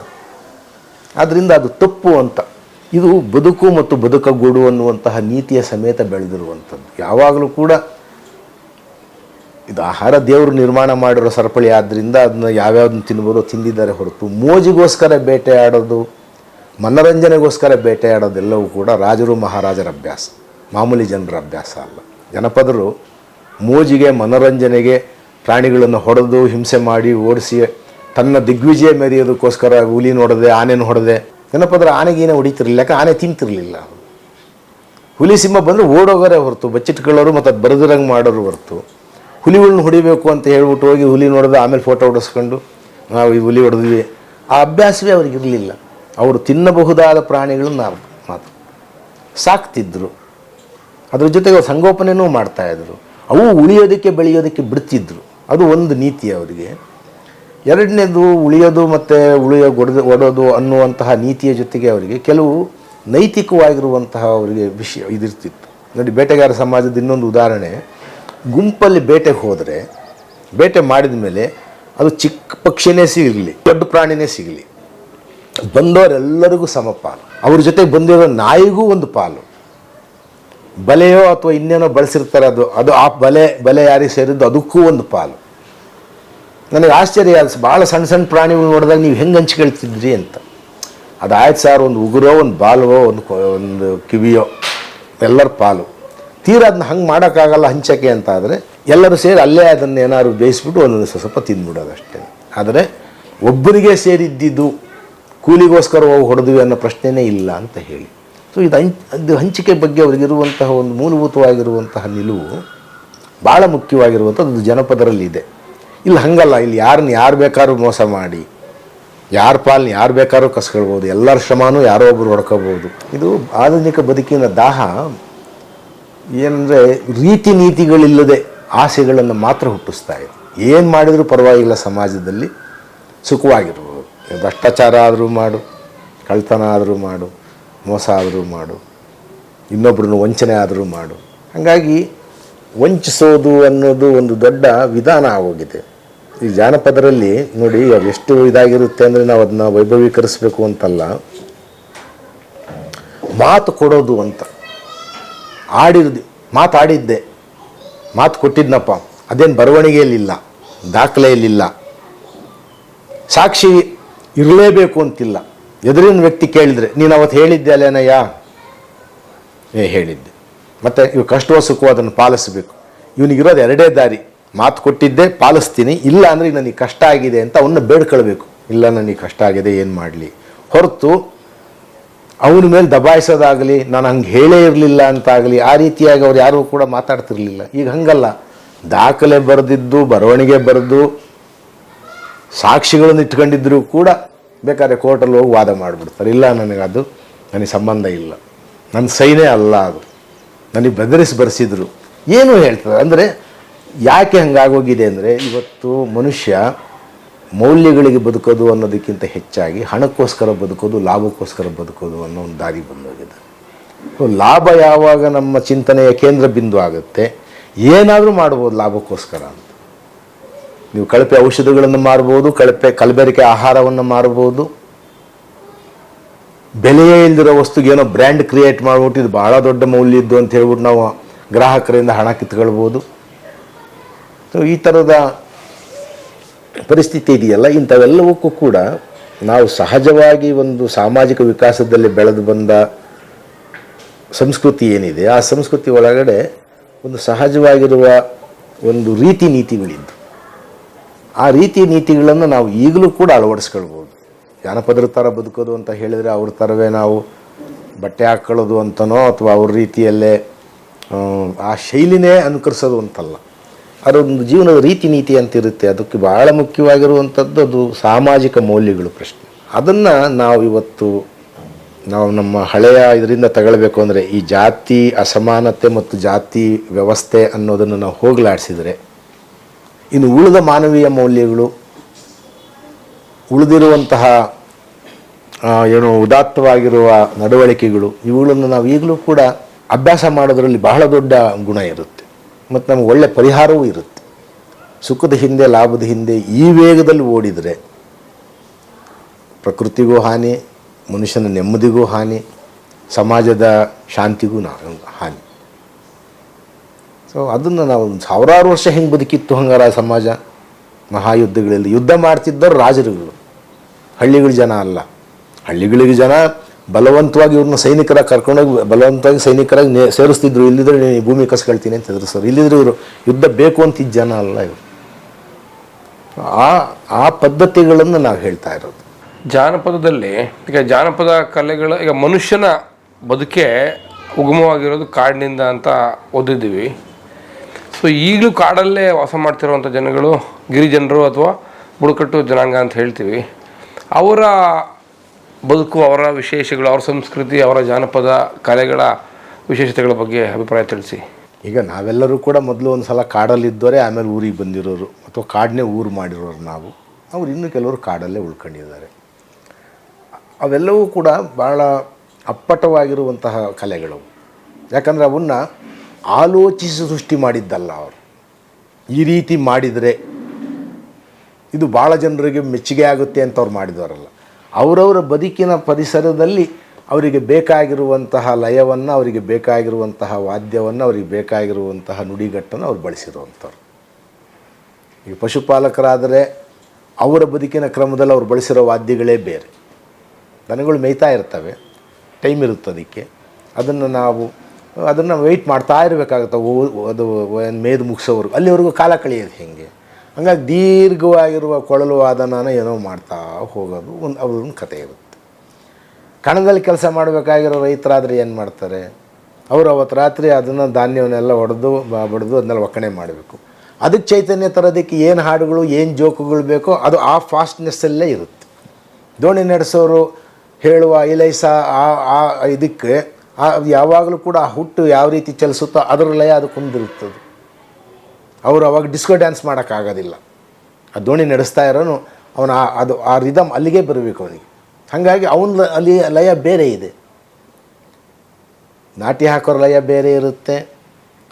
ಆದ್ದರಿಂದ ಅದು ತಪ್ಪು ಅಂತ. ಇದು ಬದುಕು ಮತ್ತು ಬದುಕಗೂಡು ಅನ್ನುವಂತಹ ನೀತಿಯ ಸಮೇತ ಬೆಳೆದಿರುವಂಥದ್ದು. ಯಾವಾಗಲೂ ಕೂಡ ಇದು ಆಹಾರ ದೇವರು ನಿರ್ಮಾಣ ಮಾಡಿರೋ ಸರಪಳಿ ಆದ್ದರಿಂದ ಅದನ್ನ ಯಾವ್ಯಾವ್ದನ್ನ ತಿನ್ಬೋದು ತಿಂದಿದ್ದಾರೆ ಹೊರತು ಮೋಜಿಗೋಸ್ಕರ ಬೇಟೆ ಆಡೋದು, ಮನರಂಜನೆಗೋಸ್ಕರ ಬೇಟೆ ಆಡೋದೆಲ್ಲವೂ ಕೂಡ ರಾಜರು ಮಹಾರಾಜರ ಅಭ್ಯಾಸ, ಮಾಮೂಲಿ ಜನರ ಅಭ್ಯಾಸ ಅಲ್ಲ. ಜನಪದರು ಮೋಜಿಗೆ ಮನರಂಜನೆಗೆ ಪ್ರಾಣಿಗಳನ್ನು ಹೊಡೆದು ಹಿಂಸೆ ಮಾಡಿ ಓಡಿಸಿ ತನ್ನ ದಿಗ್ವಿಜಯ ಮೆರೆಯೋದಕ್ಕೋಸ್ಕರ ಹುಲಿ ನೋಡದೆ ಆನೆನ ಹೊಡೆದೆ. ಜನಪದರ ಆನೆಗೇನೆ ಹೊಡಿತಿರ್ಲಿಲ್ಲ, ಯಾಕೆ ಆನೆ ತಿಂತಿರಲಿಲ್ಲ. ಹುಲಿ ಸಿಂಹ ಬಂದರೆ ಓಡೋಗೋರೆ ಹೊರತು ಬಚ್ಚಿಟ್ಕೊಳ್ಳೋರು ಮತ್ತು ಅದು ಬರೆದಿರಂಗೆ ಮಾಡೋರು ಹೊರತು ಹುಲಿಗಳನ್ನ ಹೊಡಿಬೇಕು ಅಂತ ಹೇಳ್ಬಿಟ್ಟು ಹೋಗಿ ಹುಲಿ ನೋಡಿದ್ರೆ ಆಮೇಲೆ ಫೋಟೋ ಹೊಡಿಸ್ಕೊಂಡು ನಾವು ಈ ಹುಲಿ ಹೊಡೆದ್ವಿ, ಆ ಅಭ್ಯಾಸವೇ ಅವ್ರಿಗಿರಲಿಲ್ಲ. ಅವರು ತಿನ್ನಬಹುದಾದ ಪ್ರಾಣಿಗಳನ್ನ ಮಾತ್ರ ಸಾಕ್ತಿದ್ರು, ಅದ್ರ ಜೊತೆಗೆ ಸಂಗೋಪನೆಯೂ ಮಾಡ್ತಾಯಿದ್ರು. ಅವು ಉಳಿಯೋದಕ್ಕೆ ಬೆಳೆಯೋದಕ್ಕೆ ಬಿಡ್ತಿದ್ರು. ಅದು ಒಂದು ನೀತಿ ಅವರಿಗೆ. ಎರಡನೇದು ಉಳಿಯೋದು ಮತ್ತು ಒಡೋದು ಅನ್ನುವಂತಹ ನೀತಿಯ ಜೊತೆಗೆ ಅವರಿಗೆ ಕೆಲವು ನೈತಿಕವಾಗಿರುವಂತಹ ಅವರಿಗೆ ವಿಷಯ ಇದಿರ್ತಿತ್ತು. ನೋಡಿ, ಬೇಟೆಗಾರ ಸಮಾಜದ ಇನ್ನೊಂದು ಉದಾಹರಣೆ, ಗುಂಪಲ್ಲಿ ಬೇಟೆಗೆ ಹೋದರೆ ಬೇಟೆ ಮಾಡಿದ ಮೇಲೆ ಅದು ಚಿಕ್ಕ ಪಕ್ಷಿನೇ ಸಿಗಲಿ ದೊಡ್ಡ ಪ್ರಾಣಿನೇ ಸಿಗಲಿ ಬಂದವರೆಲ್ಲರಿಗೂ ಸಮಪಾಲು, ಅವ್ರ ಜೊತೆಗೆ ಬಂದಿರೋ ನಾಯಿಗೂ ಒಂದು ಪಾಲು, ಬಲೆಯೋ ಅಥವಾ ಇನ್ನೇನೋ ಬಳಸಿರ್ತಾರೆ ಅದು ಆ ಬಲೆ ಯಾರಿಗೆ ಸೇರಿದ್ದು ಅದಕ್ಕೂ ಒಂದು ಪಾಲು. ನನಗೆ ಆಶ್ಚರ್ಯ ಅನಿಸ್ ಭಾಳ ಸಣ್ಣ ಸಣ್ಣ ಪ್ರಾಣಿಗಳು ನೋಡಿದಾಗ ನೀವು ಹೆಂಗೆ ಹಂಚ್ಕೊಳ್ತಿದ್ರಿ ಅಂತ. ಅದಾಯ್ತು ಸರ್, ಒಂದು ಉಗುರೋ ಒಂದು ಬಾಲ್ವೋ ಒಂದು ಕಿವಿಯೋ ಎಲ್ಲರ ಪಾಲು. ತೀರಾ ಅದನ್ನ ಹಂಗೆ ಮಾಡೋಕ್ಕಾಗಲ್ಲ ಹಂಚಕ್ಕೆ ಅಂತ ಆದರೆ ಎಲ್ಲರೂ ಸೇರಿ ಅಲ್ಲೇ ಅದನ್ನು ಏನಾದ್ರು ಬೇಯಿಸ್ಬಿಟ್ಟು ಒಂದೊಂದು ಸ್ವಲ್ಪ ತಿಂದ್ಬಿಡೋದು ಅಷ್ಟೇ. ಆದರೆ ಒಬ್ಬರಿಗೆ ಸೇರಿದ್ದಿದ್ದು ಕೂಲಿಗೋಸ್ಕರ ಹೋಗಿ ಹೊಡೆದ್ವಿ ಅನ್ನೋ ಪ್ರಶ್ನೆನೇ ಇಲ್ಲ ಅಂತ ಹೇಳಿ. ಸೊ ಇದು ಹಂಚಿಕೆ ಬಗ್ಗೆ ಅವರಿಗಿರುವಂತಹ ಒಂದು ಮೂಲಭೂತವಾಗಿರುವಂತಹ ನಿಲುವು ಭಾಳ ಮುಖ್ಯವಾಗಿರುವಂಥದ್ದು ಜನಪದರಲ್ಲಿದೆ. ಇಲ್ಲಿ ಹಂಗಲ್ಲ, ಇಲ್ಲಿ ಯಾರು ಬೇಕಾದ್ರೂ ಮೋಸ ಮಾಡಿ ಯಾರ ಪಾಲನೆ ಯಾರು ಬೇಕಾದ್ರೂ ಕಸ್ಕೊಳ್ಬೋದು, ಎಲ್ಲರ ಶ್ರಮನೂ ಯಾರೋ ಒಬ್ಬರು ಹೊಡ್ಕೋಬೋದು. ಇದು ಆಧುನಿಕ ಬದುಕಿನ ದಾಹ ಏನಂದರೆ ರೀತಿ ನೀತಿಗಳಿಲ್ಲದೆ ಆಸೆಗಳನ್ನು ಮಾತ್ರ ಹುಟ್ಟಿಸ್ತಾ ಇದೆ. ಏನು ಮಾಡಿದರೂ ಪರವಾಗಿಲ್ಲ, ಸಮಾಜದಲ್ಲಿ ಸುಖವಾಗಿರ್ಬೋದು. ಭ್ರಷ್ಟಾಚಾರ ಆದರೂ ಮಾಡು, ಕಳ್ತನ ಆದರೂ ಮಾಡು, ಮೋಸ ಆದರೂ ಮಾಡು, ಇನ್ನೊಬ್ಬರನ್ನು ವಂಚನೆ ಆದರೂ ಮಾಡು. ಹಾಗಾಗಿ ವಂಚಿಸೋದು ಅನ್ನೋದು ಒಂದು ದೊಡ್ಡ ವಿಧಾನ ಆಗೋಗಿದೆ. ಈ ಜಾನಪದರಲ್ಲಿ ನೋಡಿ ಎಷ್ಟು ಇದಾಗಿರುತ್ತೆ ಅಂದರೆ ನಾವು ಅದನ್ನ ವೈಭವೀಕರಿಸಬೇಕು ಅಂತಲ್ಲ, ಮಾತು ಕೊಡೋದು ಅಂತ. ಮಾತಾಡಿದ್ದೆ, ಮಾತು ಕೊಟ್ಟಿದ್ನಪ್ಪ, ಅದೇನು ಬರವಣಿಗೆಯಲ್ಲಿಲ್ಲ, ದಾಖಲೆಯಲ್ಲಿಲ್ಲ, ಸಾಕ್ಷಿ ಇರಲೇಬೇಕು ಅಂತಿಲ್ಲ. ಎದುರಿನ ವ್ಯಕ್ತಿ ಕೇಳಿದರೆ ನೀನು ಅವತ್ತು ಹೇಳಿದ್ದೆ ಅಲ್ಲೇನಯ್ಯ, ಹೇಳಿದ್ದೆ. ಮತ್ತು ಇವು ಕಷ್ಟವೋ ಸುಖವೋ ಅದನ್ನು ಪಾಲಿಸಬೇಕು. ಇವನಿಗಿರೋದು ಎರಡೇ ದಾರಿ, ಮಾತು ಕೊಟ್ಟಿದ್ದೆ ಪಾಲಿಸ್ತೀನಿ, ಇಲ್ಲ ಅಂದರೆ ನನಗೆ ಕಷ್ಟ ಆಗಿದೆ ಅಂತ ಅವನ್ನ ಬೇಡ್ಕೊಳ್ಬೇಕು. ಇಲ್ಲ ನನಗೆ ಕಷ್ಟ ಆಗಿದೆ, ಏನು ಮಾಡಲಿ, ಹೊರತು ಅವನ ಮೇಲೆ ದಬಾಯಿಸೋದಾಗಲಿ, ನಾನು ಹಂಗೆ ಹೇಳೇ ಇರಲಿಲ್ಲ ಅಂತಾಗಲಿ, ಆ ರೀತಿಯಾಗಿ ಅವ್ರು ಯಾರೂ ಕೂಡ ಮಾತಾಡ್ತಿರ್ಲಿಲ್ಲ. ಈಗ ಹಂಗಲ್ಲ, ದಾಖಲೆ ಬರೆದಿದ್ದು, ಬರವಣಿಗೆ ಬರೆದು, ಸಾಕ್ಷಿಗಳನ್ನು ಇಟ್ಕೊಂಡಿದ್ದರೂ ಕೂಡ ಬೇಕಾದ್ರೆ ಕೋರ್ಟಲ್ಲಿ ಹೋಗಿ ವಾದ ಮಾಡಿಬಿಡ್ತಾರೆ. ಇಲ್ಲ ನನಗೆ ಸಂಬಂಧ ಇಲ್ಲ, ನನ್ನ ಸೈನೇ ಅಲ್ಲ ಅದು, ನನಗೆ ಬೆದರಿಸಿ ಬರೆಸಿದ್ರು, ಏನು ಹೇಳ್ತಾರೆ. ಅಂದರೆ ಯಾಕೆ ಹಂಗಾಗೋಗಿದೆ ಅಂದರೆ, ಇವತ್ತು ಮನುಷ್ಯ ಮೌಲ್ಯಗಳಿಗೆ ಬದುಕೋದು ಅನ್ನೋದಕ್ಕಿಂತ ಹೆಚ್ಚಾಗಿ ಹಣಕ್ಕೋಸ್ಕರ ಬದುಕೋದು, ಲಾಭಕ್ಕೋಸ್ಕರ ಬದುಕೋದು ಅನ್ನೋ ಒಂದು ದಾರಿ ಬಂದೋಗಿದೆ. ಲಾಭ ಯಾವಾಗ ನಮ್ಮ ಚಿಂತನೆಯ ಕೇಂದ್ರ ಬಿಂದು ಆಗುತ್ತೆ, ಏನಾದರೂ ಮಾಡ್ಬೋದು ಲಾಭಕ್ಕೋಸ್ಕರ ಅಂತ. ನೀವು ಕಳಪೆ ಔಷಧಿಗಳನ್ನು ಮಾರ್ಬೋದು, ಕಲಬೆರಕೆ ಆಹಾರವನ್ನು ಮಾರ್ಬೋದು, ಬೆಲೆಯೇ ಇಲ್ದಿರೋ ವಸ್ತುಗೆ ಏನೋ ಬ್ರ್ಯಾಂಡ್ ಕ್ರಿಯೇಟ್ ಮಾಡಿಬಿಟ್ಟು ಇದು ಭಾಳ ದೊಡ್ಡ ಮೌಲ್ಯ ಇದ್ದು ಅಂತ ಹೇಳ್ಬಿಟ್ಟು ನಾವು ಗ್ರಾಹಕರಿಂದ ಹಣ ಕಿತ್ಕೊಳ್ಬೋದು. ಸೊ ಈ ಥರದ ಪರಿಸ್ಥಿತಿ ಇದೆಯಲ್ಲ, ಇಂಥವೆಲ್ಲವಕ್ಕೂ ಕೂಡ ನಾವು ಸಹಜವಾಗಿ ಒಂದು ಸಾಮಾಜಿಕ ವಿಕಾಸದಲ್ಲಿ ಬೆಳೆದು ಬಂದ ಸಂಸ್ಕೃತಿ ಏನಿದೆ, ಆ ಸಂಸ್ಕೃತಿ ಒಳಗಡೆ ಒಂದು ಸಹಜವಾಗಿರುವ ಒಂದು ರೀತಿ ನೀತಿಗಳಿದ್ದು, ಆ ರೀತಿ ನೀತಿಗಳನ್ನು ನಾವು ಈಗಲೂ ಕೂಡ ಅಳವಡಿಸ್ಕೊಳ್ಬೋದು. ಜಾನಪದರ ಥರ ಬದುಕೋದು ಅಂತ ಹೇಳಿದರೆ ಅವ್ರ ಥರವೇ ನಾವು ಬಟ್ಟೆ ಹಾಕ್ಕೊಳ್ಳೋದು ಅಂತನೋ ಅಥವಾ ಅವ್ರ ರೀತಿಯಲ್ಲೇ ಆ ಶೈಲಿನೇ ಅನುಕರಿಸೋದು ಅಂತಲ್ಲ. ಅದೊಂದು ಜೀವನದ ರೀತಿ ನೀತಿ ಅಂತಿರುತ್ತೆ. ಅದಕ್ಕೆ ಭಾಳ ಮುಖ್ಯವಾಗಿರುವಂಥದ್ದು ಅದು ಸಾಮಾಜಿಕ ಮೌಲ್ಯಗಳು ಪ್ರಶ್ನೆ. ಅದನ್ನು ನಾವು ನಮ್ಮ ಹಳೆಯ ಇದರಿಂದ ತಗೊಳ್ಬೇಕು ಅಂದರೆ, ಈ ಜಾತಿ ಅಸಮಾನತೆ ಮತ್ತು ಜಾತಿ ವ್ಯವಸ್ಥೆ ಅನ್ನೋದನ್ನು ನಾವು ಹೋಗಲಾಡಿಸಿದರೆ, ಇನ್ನು ಉಳಿದ ಮಾನವೀಯ ಮೌಲ್ಯಗಳು, ಉಳಿದಿರುವಂತಹ ಉದಾತ್ತವಾಗಿರುವ ನಡವಳಿಕೆಗಳು, ಇವುಗಳನ್ನು ನಾವು ಈಗಲೂ ಕೂಡ ಅಭ್ಯಾಸ ಮಾಡೋದರಲ್ಲಿ ಬಹಳ ದೊಡ್ಡ ಗುಣ ಇರುತ್ತೆ ಮತ್ತು ನಮಗೆ ಒಳ್ಳೆ ಪರಿಹಾರವೂ ಇರುತ್ತೆ. ಸುಖದ ಹಿಂದೆ ಲಾಭದ ಹಿಂದೆ ಈ ವೇಗದಲ್ಲಿ ಓಡಿದರೆ ಪ್ರಕೃತಿಗೂ ಹಾನಿ, ಮನುಷ್ಯನ ನೆಮ್ಮದಿಗೂ ಹಾನಿ, ಸಮಾಜದ ಶಾಂತಿಗೂ ಹಾನಿ. ಸೊ ಅದನ್ನು ನಾವು ಸಾವಿರಾರು ವರ್ಷ ಹೆಂಗೆ ಬದುಕಿತ್ತು ಹಂಗಾರ ಸಮಾಜ. ಮಹಾಯುದ್ಧಗಳಲ್ಲಿ ಯುದ್ಧ ಮಾಡ್ತಿದ್ದವರು ರಾಜರುಗಳು, ಹಳ್ಳಿಗಳ ಜನ ಅಲ್ಲ. ಹಳ್ಳಿಗಳಿಗೆ ಜನ ಬಲವಂತವಾಗಿ ಇವ್ರನ್ನ ಸೈನಿಕರಾಗಿ ಕರ್ಕೊಂಡೋಗಿ ಬಲವಂತವಾಗಿ ಸೈನಿಕರಾಗಿ ಸೇರಿಸ್ತಿದ್ರು. ಇಲ್ಲಿದ್ರೆ ನೀನು ಭೂಮಿ ಕಸ್ಕೊಳ್ತೀನಿ ಅಂತ ಹೆದರ್ಸೋರು. ಇಲ್ಲಿದ್ರೆ ಇವರು ಯುದ್ಧ ಬೇಕು ಅಂತಿದ್ದ ಜನ ಅಲ್ಲ ಇವರು. ಆ ಪದ್ಧತಿಗಳನ್ನು ನಾವು ಹೇಳ್ತಾ ಇರೋದು. ಜಾನಪದದಲ್ಲಿ ಈಗ ಜಾನಪದ ಕಲೆಗಳ ಈಗ ಮನುಷ್ಯನ ಬದುಕೆ ಉಗಮವಾಗಿರೋದು ಕಾಡಿನಿಂದ ಅಂತ ಓದಿದ್ದೀವಿ. ಸೊ ಈಗಲೂ ಕಾಡಲ್ಲೇ ವಾಸ ಮಾಡ್ತಿರೋವಂಥ ಜನಗಳು ಗಿರಿಜನರು ಅಥವಾ ಬುಡಕಟ್ಟು ಜನಾಂಗ ಅಂತ ಹೇಳ್ತೀವಿ. ಅವರ ಬದುಕು, ಅವರ ವಿಶೇಷಗಳು, ಅವರ ಸಂಸ್ಕೃತಿ, ಅವರ ಜಾನಪದ ಕಲೆಗಳ ವಿಶೇಷತೆಗಳ ಬಗ್ಗೆ ಅಭಿಪ್ರಾಯ ತಿಳಿಸಿ. ಈಗ ನಾವೆಲ್ಲರೂ ಕೂಡ ಮೊದಲು ಒಂದು ಸಲ ಕಾಡಲ್ಲಿದ್ದವರೇ, ಆಮೇಲೆ ಊರಿಗೆ ಬಂದಿರೋರು ಅಥವಾ ಕಾಡನ್ನೇ ಊರು ಮಾಡಿರೋರು ನಾವು. ಅವ್ರು ಇನ್ನೂ ಕೆಲವರು ಕಾಡಲ್ಲೇ ಉಳ್ಕೊಂಡಿದ್ದಾರೆ. ಅವೆಲ್ಲವೂ ಕೂಡ ಭಾಳ ಅಪ್ಪಟವಾಗಿರುವಂತಹ ಕಲೆಗಳು. ಯಾಕಂದರೆ ಅವನ್ನ ಆಲೋಚಿಸಿ ಸೃಷ್ಟಿ ಮಾಡಿದ್ದಲ್ಲ ಅವರು. ಈ ರೀತಿ ಮಾಡಿದರೆ ಇದು ಭಾಳ ಜನರಿಗೆ ಮೆಚ್ಚುಗೆ ಆಗುತ್ತೆ ಅಂತ ಅವ್ರು ಮಾಡಿದವರಲ್ಲ. ಅವರವರ ಬದುಕಿನ ಪರಿಸರದಲ್ಲಿ ಅವರಿಗೆ ಬೇಕಾಗಿರುವಂತಹ ಲಯವನ್ನು, ಅವರಿಗೆ ಬೇಕಾಗಿರುವಂತಹ ವಾದ್ಯವನ್ನು, ಅವರಿಗೆ ಬೇಕಾಗಿರುವಂತಹ ನುಡಿಗಟ್ಟನ್ನು ಅವ್ರು ಬಳಸಿರುವಂಥವ್ರು. ಈಗ ಪಶುಪಾಲಕರಾದರೆ ಅವರ ಬದುಕಿನ ಕ್ರಮದಲ್ಲಿ ಅವ್ರು ಬಳಸಿರೋ ವಾದ್ಯಗಳೇ ಬೇರೆ. ದನಗಳು ಮೇಯ್ತಾ ಇರ್ತವೆ, ಟೈಮ್ ಇರುತ್ತೆ ಅದಕ್ಕೆ. ಅದನ್ನು ವೆಯ್ಟ್ ಮಾಡ್ತಾ ಇರಬೇಕಾಗುತ್ತೆ. ಅದು ಮೇದು ಮುಗಿಸೋವರೆಗೂ, ಅಲ್ಲಿವರೆಗೂ ಕಾಲ ಕಳೆಯೋದು ಹೆಂಗೆ. ಹಂಗಾಗಿ ದೀರ್ಘವಾಗಿರುವ ಕೊಳಲು ವಾದನ ಏನೋ ಮಾಡ್ತಾ ಹೋಗೋದು ಅವ್ರೊಂದು ಕಥೆ ಇರುತ್ತೆ. ಕಣದಲ್ಲಿ ಕೆಲಸ ಮಾಡಬೇಕಾಗಿರೋ ರೈತರಾದರೆ ಏನು ಮಾಡ್ತಾರೆ, ಅವರು ಅವತ್ತು ರಾತ್ರಿ ಅದನ್ನು ಧಾನ್ಯವನ್ನೆಲ್ಲ ಬಡಿದು ಅದನ್ನೆಲ್ಲ ಒಕ್ಕಣೆ ಮಾಡಬೇಕು. ಅದಕ್ಕೆ ಚೈತನ್ಯ ತರೋದಕ್ಕೆ ಏನು ಹಾಡುಗಳು, ಏನು ಜೋಕುಗಳು ಬೇಕೋ ಅದು ಆ ಫಾಸ್ಟ್ನೆಸ್ಸಲ್ಲೇ ಇರುತ್ತೆ. ದೋಣಿ ನಡೆಸೋರು ಹೇಳುವ ಇಲೈಸ ಇದಕ್ಕೆ ಯಾವಾಗಲೂ ಕೂಡ ಆ ಹುಟ್ಟು ಯಾವ ರೀತಿ ಚಲಿಸುತ್ತೋ ಅದರ ಲಯ ಅದು ಕುಂದಿರುತ್ತದೆ. ಅವರು ಅವಾಗ ಡಿಸ್ಕೋ ಡ್ಯಾನ್ಸ್ ಮಾಡೋಕ್ಕಾಗೋದಿಲ್ಲ. ಆ ದೋಣಿ ನಡೆಸ್ತಾ ಇರೋನು ಆ ರಿದಮ್ ಅಲ್ಲಿಗೆ ಬರಬೇಕು ಅವನಿಗೆ. ಹಾಗಾಗಿ ಅಲ್ಲಿ ಲಯ ಬೇರೆ ಇದೆ. ನಾಟಿ ಹಾಕೋರ ಲಯ ಬೇರೆ ಇರುತ್ತೆ,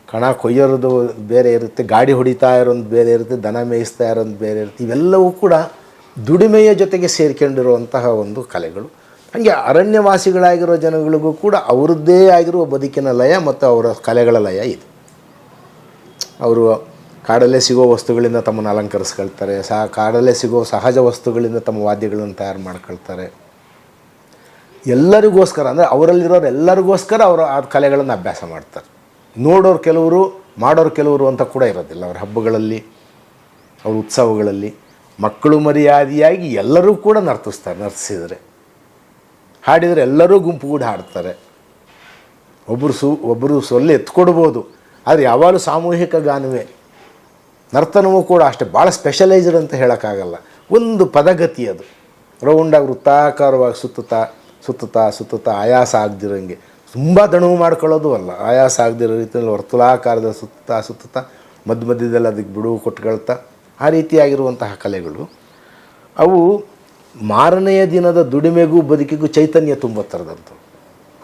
ಕಣ ಕೊಯ್ಯೋದು ಬೇರೆ ಇರುತ್ತೆ, ಗಾಡಿ ಹೊಡಿತಾ ಇರೋದು ಬೇರೆ ಇರುತ್ತೆ, ದನ ಮೇಯಿಸ್ತಾ ಇರೋದು ಬೇರೆ ಇರುತ್ತೆ. ಇವೆಲ್ಲವೂ ಕೂಡ ದುಡಿಮೆಯ ಜೊತೆಗೆ ಸೇರಿಕೊಂಡಿರುವಂತಹ ಒಂದು ಕಲೆಗಳು. ಹಾಗೆ ಅರಣ್ಯವಾಸಿಗಳಾಗಿರೋ ಜನಗಳಿಗೂ ಕೂಡ ಅವರದ್ದೇ ಆಗಿರುವ ಬದುಕಿನ ಲಯ ಮತ್ತು ಅವರ ಕಲೆಗಳ ಲಯ ಇದೆ. ಅವರು ಕಾಡಲ್ಲೇ ಸಿಗೋ ವಸ್ತುಗಳಿಂದ ತಮ್ಮನ್ನು ಅಲಂಕರಿಸ್ಕೊಳ್ತಾರೆ, ಕಾಡಲ್ಲೇ ಸಿಗೋ ಸಹಜ ವಸ್ತುಗಳಿಂದ ತಮ್ಮ ವಾದ್ಯಗಳನ್ನು ತಯಾರು ಮಾಡ್ಕೊಳ್ತಾರೆ. ಎಲ್ಲರಿಗೋಸ್ಕರ, ಅಂದರೆ ಅವರಲ್ಲಿರೋರು ಎಲ್ಲರಿಗೋಸ್ಕರ ಅವರು ಆ ಕಲೆಗಳನ್ನು ಅಭ್ಯಾಸ ಮಾಡ್ತಾರೆ. ನೋಡೋರು ಕೆಲವರು, ಮಾಡೋರು ಕೆಲವರು ಅಂತ ಕೂಡ ಇರೋದಿಲ್ಲ. ಅವ್ರ ಹಬ್ಬಗಳಲ್ಲಿ, ಅವ್ರ ಉತ್ಸವಗಳಲ್ಲಿ ಮಕ್ಕಳು ಮರ್ಯಾದೆಯಾಗಿ ಎಲ್ಲರೂ ಕೂಡ ನರ್ತಿಸ್ತಾರೆ. ನರ್ತಿಸಿದರೆ, ಹಾಡಿದರೆ ಎಲ್ಲರೂ ಗುಂಪುಗೂಡಿ ಹಾಡ್ತಾರೆ. ಒಬ್ಬರು ಸೊಳ್ಳೆ ಎತ್ಕೊಡ್ಬೋದು, ಆದರೆ ಯಾವಾಗಲೂ ಸಾಮೂಹಿಕ ಗಾನವೇ. ನರ್ತನವೂ ಕೂಡ ಅಷ್ಟೇ, ಭಾಳ ಸ್ಪೆಷಲೈಸ್ಡ್ ಅಂತ ಹೇಳೋಕ್ಕಾಗಲ್ಲ. ಒಂದು ಪದಗತಿ ಅದು, ರೌಂಡಾಗಿ ವೃತ್ತಾಕಾರವಾಗಿ ಸುತ್ತುತ್ತಾ ಆಯಾಸ ಆಗದಿರೋಂಗೆ, ತುಂಬ ದಣವು ಮಾಡ್ಕೊಳ್ಳೋದು ಅಲ್ಲ, ಆಯಾಸ ಆಗದಿರೋ ರೀತಿಯಲ್ಲಿ ವರ್ತುಲಾಕಾರದ ಸುತ್ತುತ್ತಾ ಮಧ್ಯದಲ್ಲಿ ಅದಕ್ಕೆ ಬಿಡುವು ಕೊಟ್ಕೊಳ್ತಾ, ಆ ರೀತಿಯಾಗಿರುವಂತಹ ಕಲೆಗಳು ಅವು ಮಾರನೆಯ ದಿನದ ದುಡಿಮೆಗೂ ಬದುಕಿಗೂ ಚೈತನ್ಯ ತುಂಬ ಥರದಂಥವು.